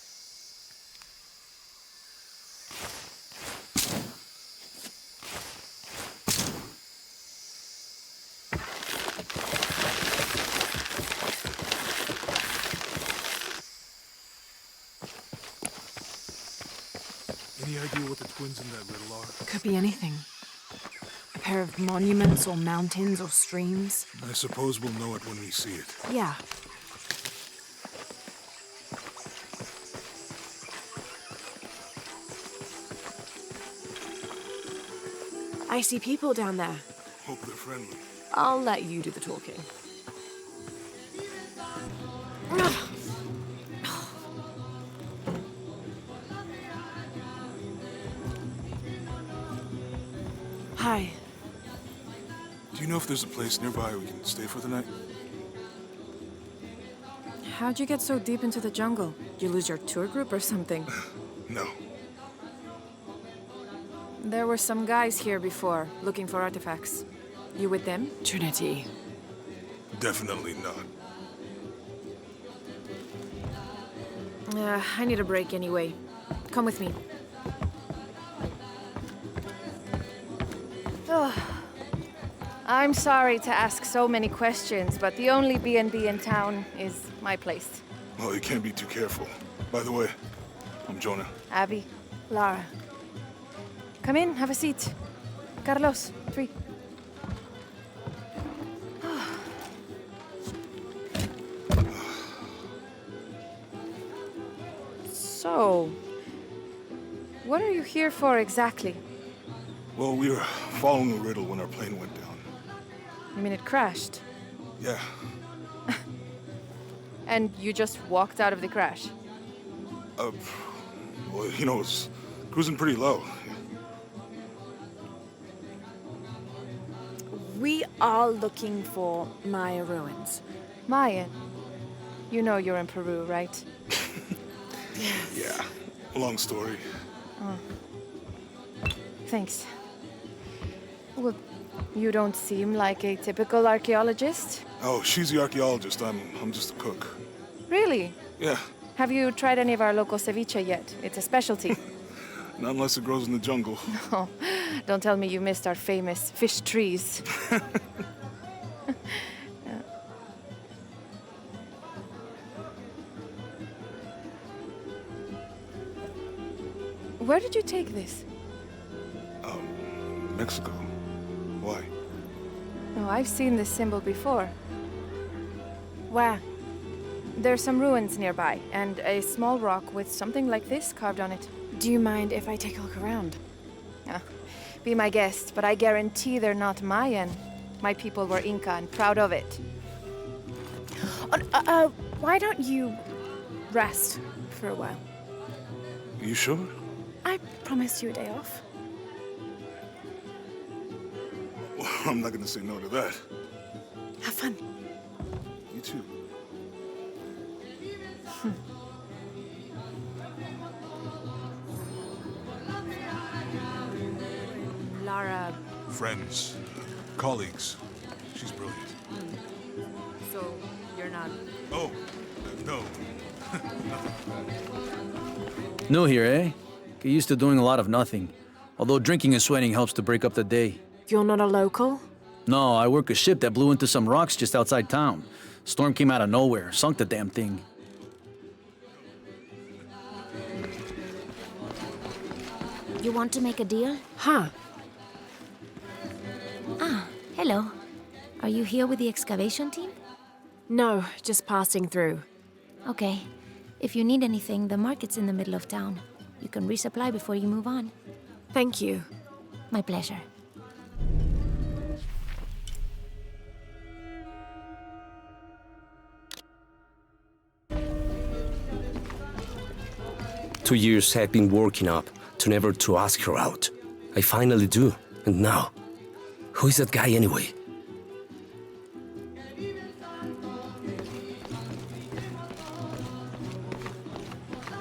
Any idea what the twins in that riddle are? Could be anything. A pair of monuments or mountains or streams. I suppose we'll know it when we see it. Yeah. I see people down there. Hope they're friendly. I'll let you do the talking. Hi. Do you know if there's a place nearby we can stay for the night? How'd you get so deep into the jungle? Did you lose your tour group or something? No. There were some guys here before, looking for artifacts. You with them? Trinity. Definitely not. I need a break anyway. Come with me. I'm sorry to ask so many questions, but the only B&B in town is my place. Well, you can't be too careful. By the way, I'm Jonah. Abby, Lara. come in, have a seat. Carlos, 3. So, what are you here for exactly? Well, we were following a riddle when our plane went down. You mean it crashed? Yeah. And you just walked out of the crash? Well, you know, it's cruising pretty low. We are looking for Maya ruins. Mayan. You know you're in Peru, right? Yeah. Long story. Thanks. Well, you don't seem like a typical archaeologist. Oh, she's the archaeologist. I'm just a cook. Really? Yeah. Have you tried any of our local ceviche yet? It's a specialty. Not unless it grows in the jungle. Oh, don't tell me you missed our famous fish trees. Where did you take this? Mexico. Why? Oh, I've seen this symbol before. Where? There's some ruins nearby, and a small rock with something like this carved on it. Do you mind if I take a look around? Be my guest, but I guarantee they're not Mayan. My people were Inca and proud of it. Why don't you rest for a while? You sure? I promised you a day off. Well, I'm not gonna say no to that. Have fun. You too. Lara, Friends. Colleagues. She's brilliant. so you're not... Oh, no. New here, eh? Get used to doing a lot of nothing. Although drinking and sweating helps to break up the day. You're not a local? No, I work a ship that blew into some rocks just outside town. Storm came out of nowhere, sunk the damn thing. You want to make a deal? Huh. Ah, hello. Are you here with the excavation team? No, just passing through. Okay. If you need anything, the market's in the middle of town. You can resupply before you move on. Thank you. My pleasure. Two years I've been working up to never to ask her out. I finally do, and now, who is that guy anyway?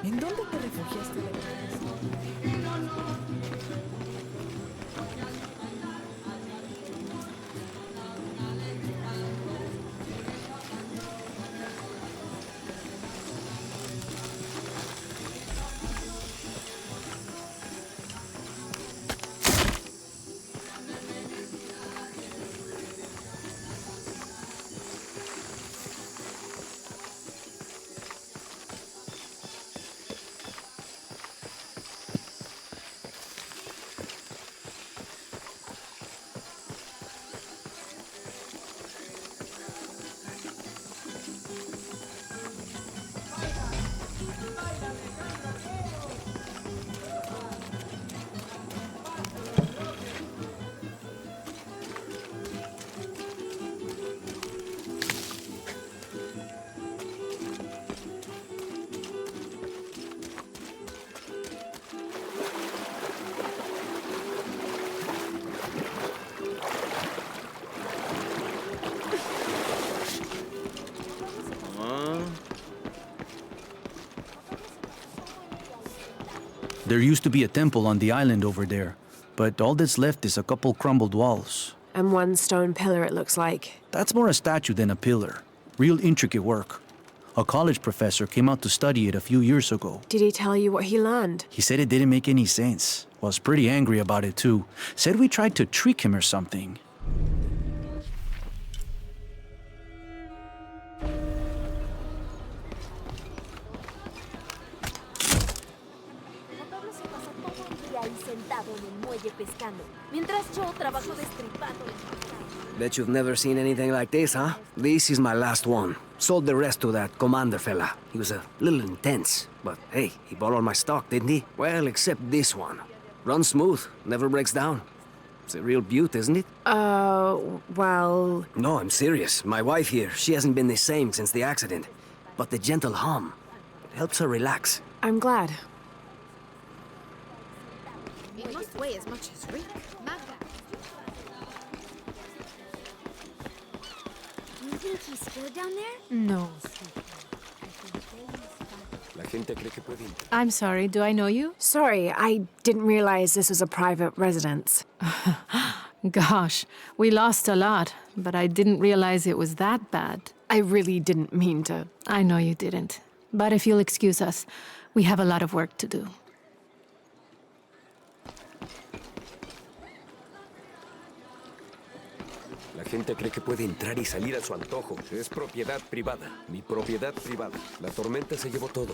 ¿En dónde te refugiaste de verdad? There used to be a temple on the island over there, but all that's left is a couple crumbled walls. And one stone pillar, it looks like. That's more a statue than a pillar. Real intricate work. A college professor came out to study it a few years ago. Did he tell you what he learned? He said it didn't make any sense. Was pretty angry about it too. Said we tried to trick him or something. Bet you've never seen anything like this, huh? This is my last one. Sold the rest to that commander fella. He was a little intense, but hey, he borrowed my stock, didn't he? Well, except this one. Runs smooth, never breaks down. It's a real beaut, isn't it? Well... No, I'm serious. My wife here, she hasn't been the same since the accident. But the gentle hum, it helps her relax. I'm glad. It must weigh as much as Rick. Do you think he's scared down there? No. La gente cree que puede. I'm sorry, do I know you? Sorry, I didn't realize this was a private residence. Gosh, we lost a lot, but I didn't realize it was that bad. I really didn't mean to. I know you didn't. But if you'll excuse us, we have a lot of work to do. La gente cree que puede entrar y salir a su antojo. Es propiedad privada. Mi propiedad privada. La tormenta se llevó todo.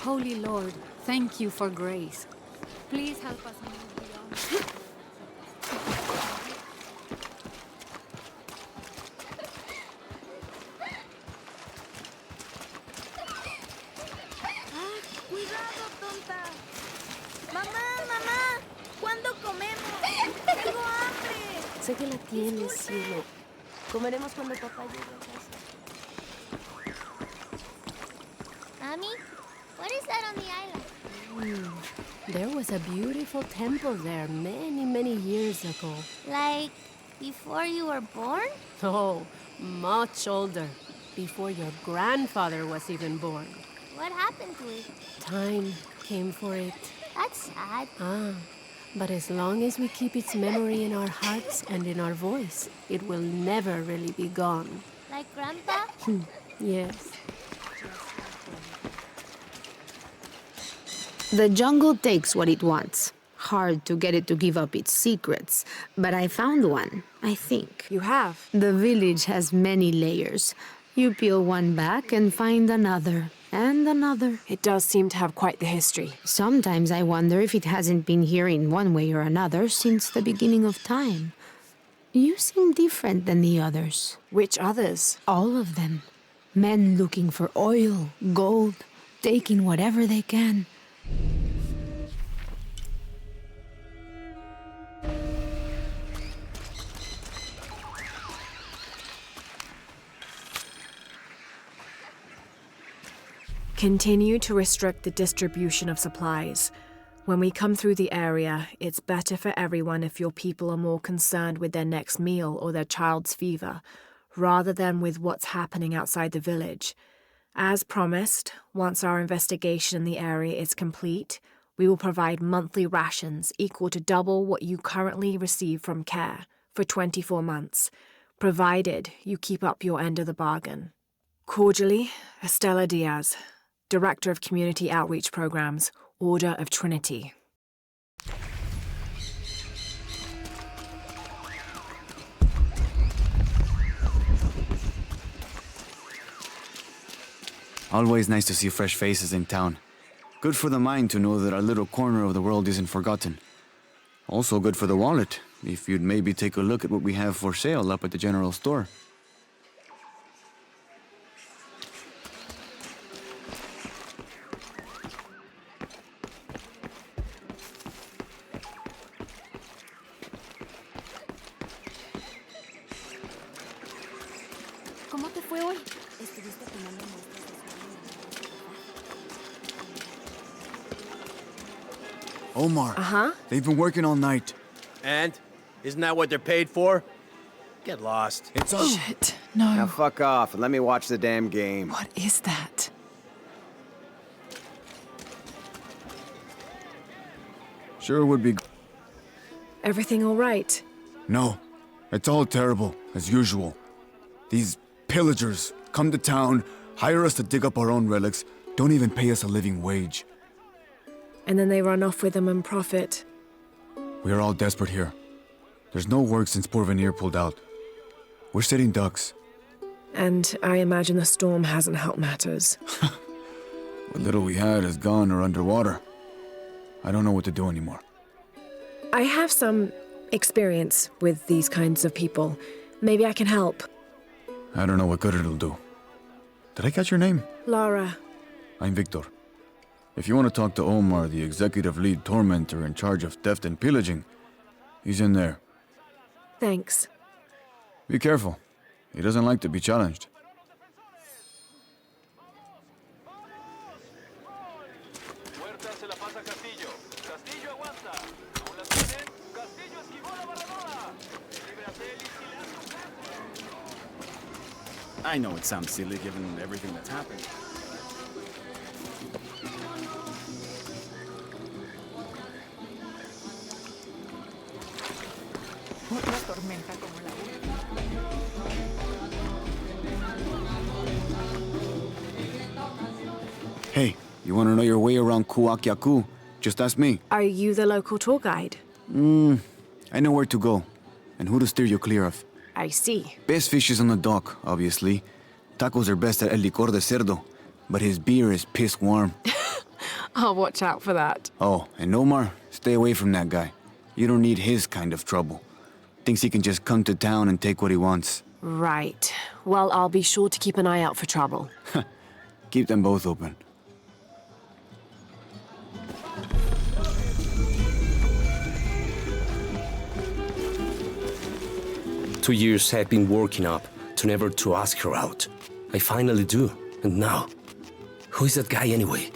Holy Lord, thank you for grace. Please help us move beyond. ¡Cuidado, tonta! ¡Mamá, mamá! ¿Cuándo comemos? ¡Tengo hambre! Sé que la tienes, cielo. Comeremos cuando papá llegue a casa. Mommy, what is that on the island? There was a beautiful temple there many, many years ago. Like, before you were born? Oh, much older. Before your grandfather was even born. What happened to it? Time came for it. That's sad. But as long as we keep its memory in our hearts and in our voice, it will never really be gone. Like Grandpa? Yes. The jungle takes what it wants. Hard to get it to give up its secrets, but I found one, I think. You have? The village has many layers. You peel one back and find another, and another. It does seem to have quite the history. Sometimes I wonder if it hasn't been here in one way or another since the beginning of time. You seem different than the others. Which others? All of them. Men looking for oil, gold, taking whatever they can. Continue to restrict the distribution of supplies. When we come through the area, it's better for everyone if your people are more concerned with their next meal or their child's fever, rather than with what's happening outside the village. As promised, once our investigation in the area is complete, we will provide monthly rations equal to double what you currently receive from CARE for 24 months, provided you keep up your end of the bargain. Cordially, Estela Diaz, Director of Community Outreach Programs, Order of Trinity. Always nice to see fresh faces in town. Good for the mind to know that our little corner of the world isn't forgotten. Also good for the wallet, if you'd maybe take a look at what we have for sale up at the general store. ¿Cómo te fue hoy? Estuviste tomando muestras de Omar. Uh-huh. They've been working all night. And? Isn't that what they're paid for? Get lost. It's on. Shit, no. Now fuck off and let me watch the damn game. What is that? Sure would be. Everything all right? No. It's all terrible, as usual. These pillagers come to town, hire us to dig up our own relics, don't even pay us a living wage. And then they run off with them and profit. We are all desperate here. There's no work since Porvenir pulled out. We're sitting ducks. And I imagine the storm hasn't helped matters. What little we had is gone or underwater. I don't know what to do anymore. I have some experience with these kinds of people. Maybe I can help. I don't know what good it'll do. Did I catch your name? Lara. I'm Victor. If you want to talk to Omar, the executive lead tormentor in charge of theft and pillaging, he's in there. Thanks. Be careful. He doesn't like to be challenged. I know it sounds silly given everything that's happened. Hey, you want to know your way around Kuakyaku? Just ask me. Are you the local tour guide? I know where to go, and who to steer you clear of. I see. Best fish is on the dock, obviously. Tacos are best at El Licor de Cerdo, but his beer is piss warm. I'll watch out for that. Oh, and Omar, stay away from that guy. You don't need his kind of trouble. Thinks he can just come to town and take what he wants. Right. Well, I'll be sure to keep an eye out for trouble. Keep them both open. Two years I've been working up to never to ask her out. I finally do, and now, who is that guy anyway?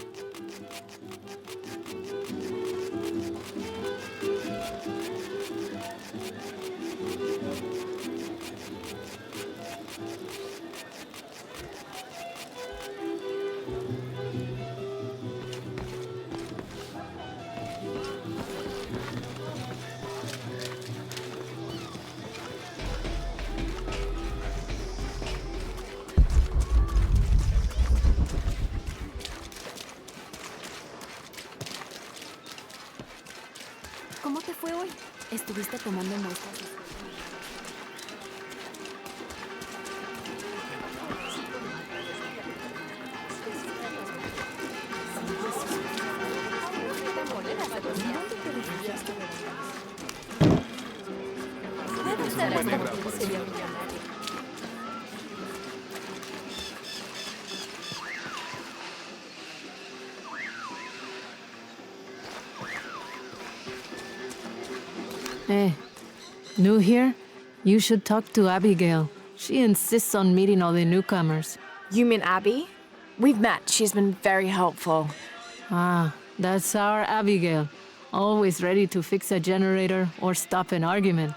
¿Cómo te fue hoy? ¿Estuviste tomando muestras? Hey, new here? You should talk to Abigail. She insists on meeting all the newcomers. You mean Abby? We've met. She's been very helpful. Ah, that's our Abigail. Always ready to fix a generator or stop an argument.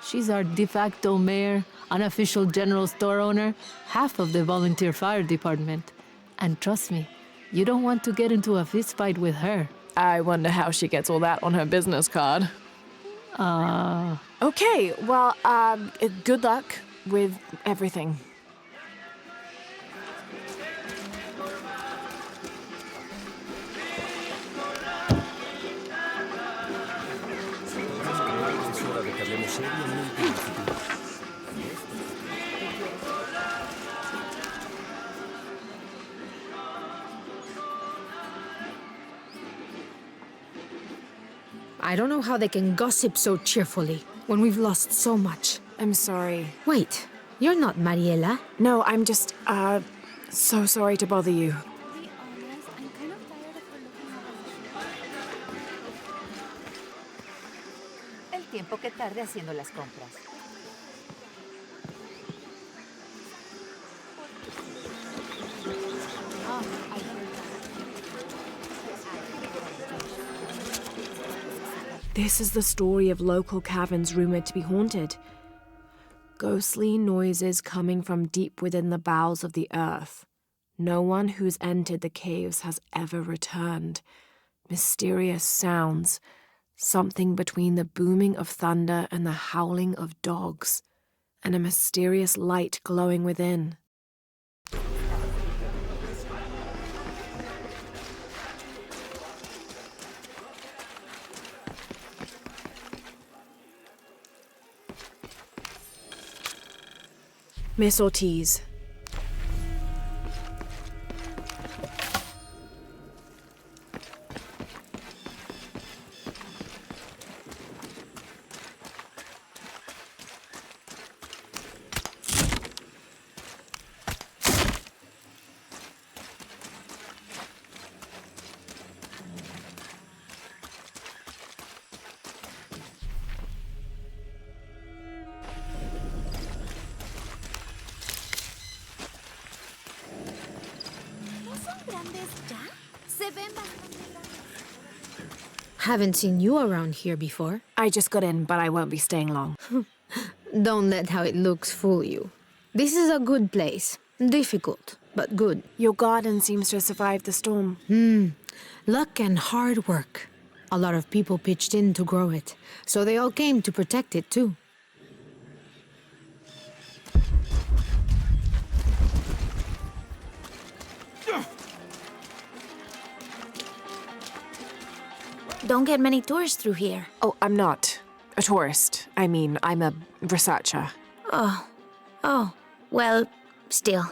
She's our de facto mayor, unofficial general store owner, half of the volunteer fire department. And trust me, you don't want to get into a fistfight with her. I wonder how she gets all that on her business card. Okay, well, good luck with everything. I don't know how they can gossip so cheerfully when we've lost so much. I'm sorry. Wait, you're not Mariela. No, I'm just, so sorry to bother you. El tiempo que tarde haciendo las compras. This is the story of local caverns rumored to be haunted. Ghostly noises coming from deep within the bowels of the earth. No one who's entered the caves has ever returned. Mysterious sounds, something between the booming of thunder and the howling of dogs, and a mysterious light glowing within. Miss Ortiz. Haven't seen you around here before. I just got in, but I won't be staying long. Don't let how it looks fool you. This is a good place. Difficult, but good. Your garden seems to have survived the storm. Luck and hard work. A lot of people pitched in to grow it, so they all came to protect it too. Don't get many tourists through here. Oh, I'm not a tourist. I mean, I'm a researcher. Oh. Well, still.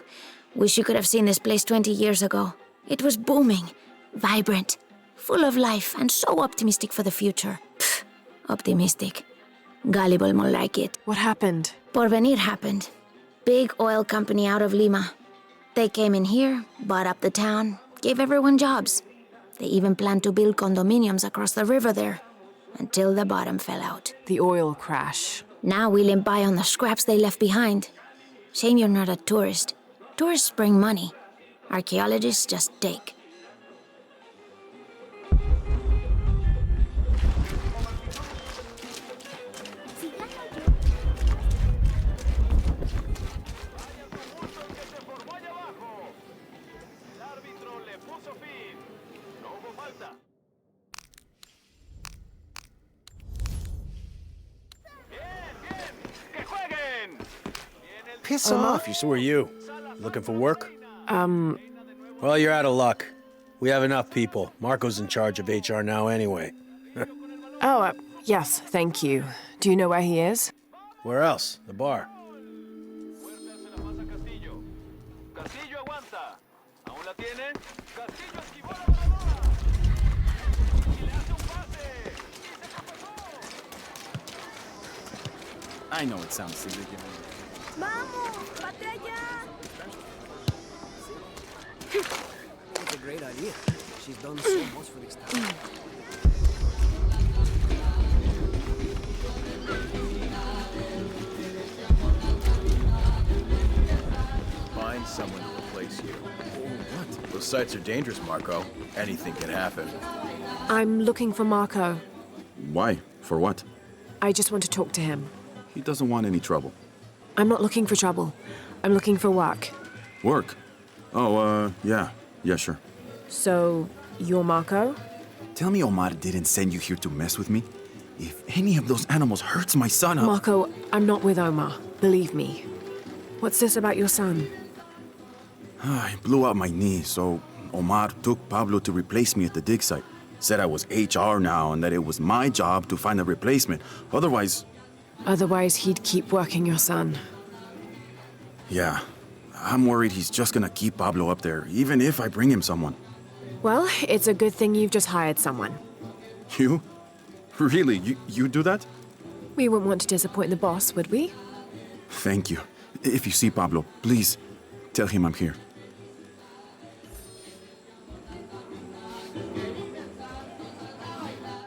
Wish you could have seen this place 20 years ago. It was booming, vibrant, full of life, and so optimistic for the future. Pfft, optimistic. Gullible more like it. What happened? Porvenir happened. Big oil company out of Lima. They came in here, bought up the town, gave everyone jobs. They even planned to build condominiums across the river there, until the bottom fell out. The oil crash. Now we limp by on the scraps they left behind. Shame you're not a tourist. Tourists bring money. Archaeologists just take. Piss off. So are you. Looking for work? Well, you're out of luck. We have enough people. Marco's in charge of HR now anyway. Yes, thank you. Do you know where he is? Where else? The bar. I know it sounds silly given... It's a great idea. She's done so much for this town. Find someone to replace you. What? Those sites are dangerous, Marco. Anything can happen. I'm looking for Marco. Why? For what? I just want to talk to him. He doesn't want any trouble. I'm not looking for trouble. I'm looking for work. Work? Oh, yeah. Yeah, sure. So, you're Marco? Tell me Omar didn't send you here to mess with me? If any of those animals hurts my son, Marco, I'm not with Omar. Believe me. What's this about your son? I blew out my knee, so Omar took Pablo to replace me at the dig site. Said I was HR now and that it was my job to find a replacement. Otherwise, he'd keep working your son. Yeah. I'm worried he's just gonna keep Pablo up there, even if I bring him someone. Well, it's a good thing you've just hired someone. You? Really? You do that? We wouldn't want to disappoint the boss, would we? Thank you. If you see Pablo, please tell him I'm here.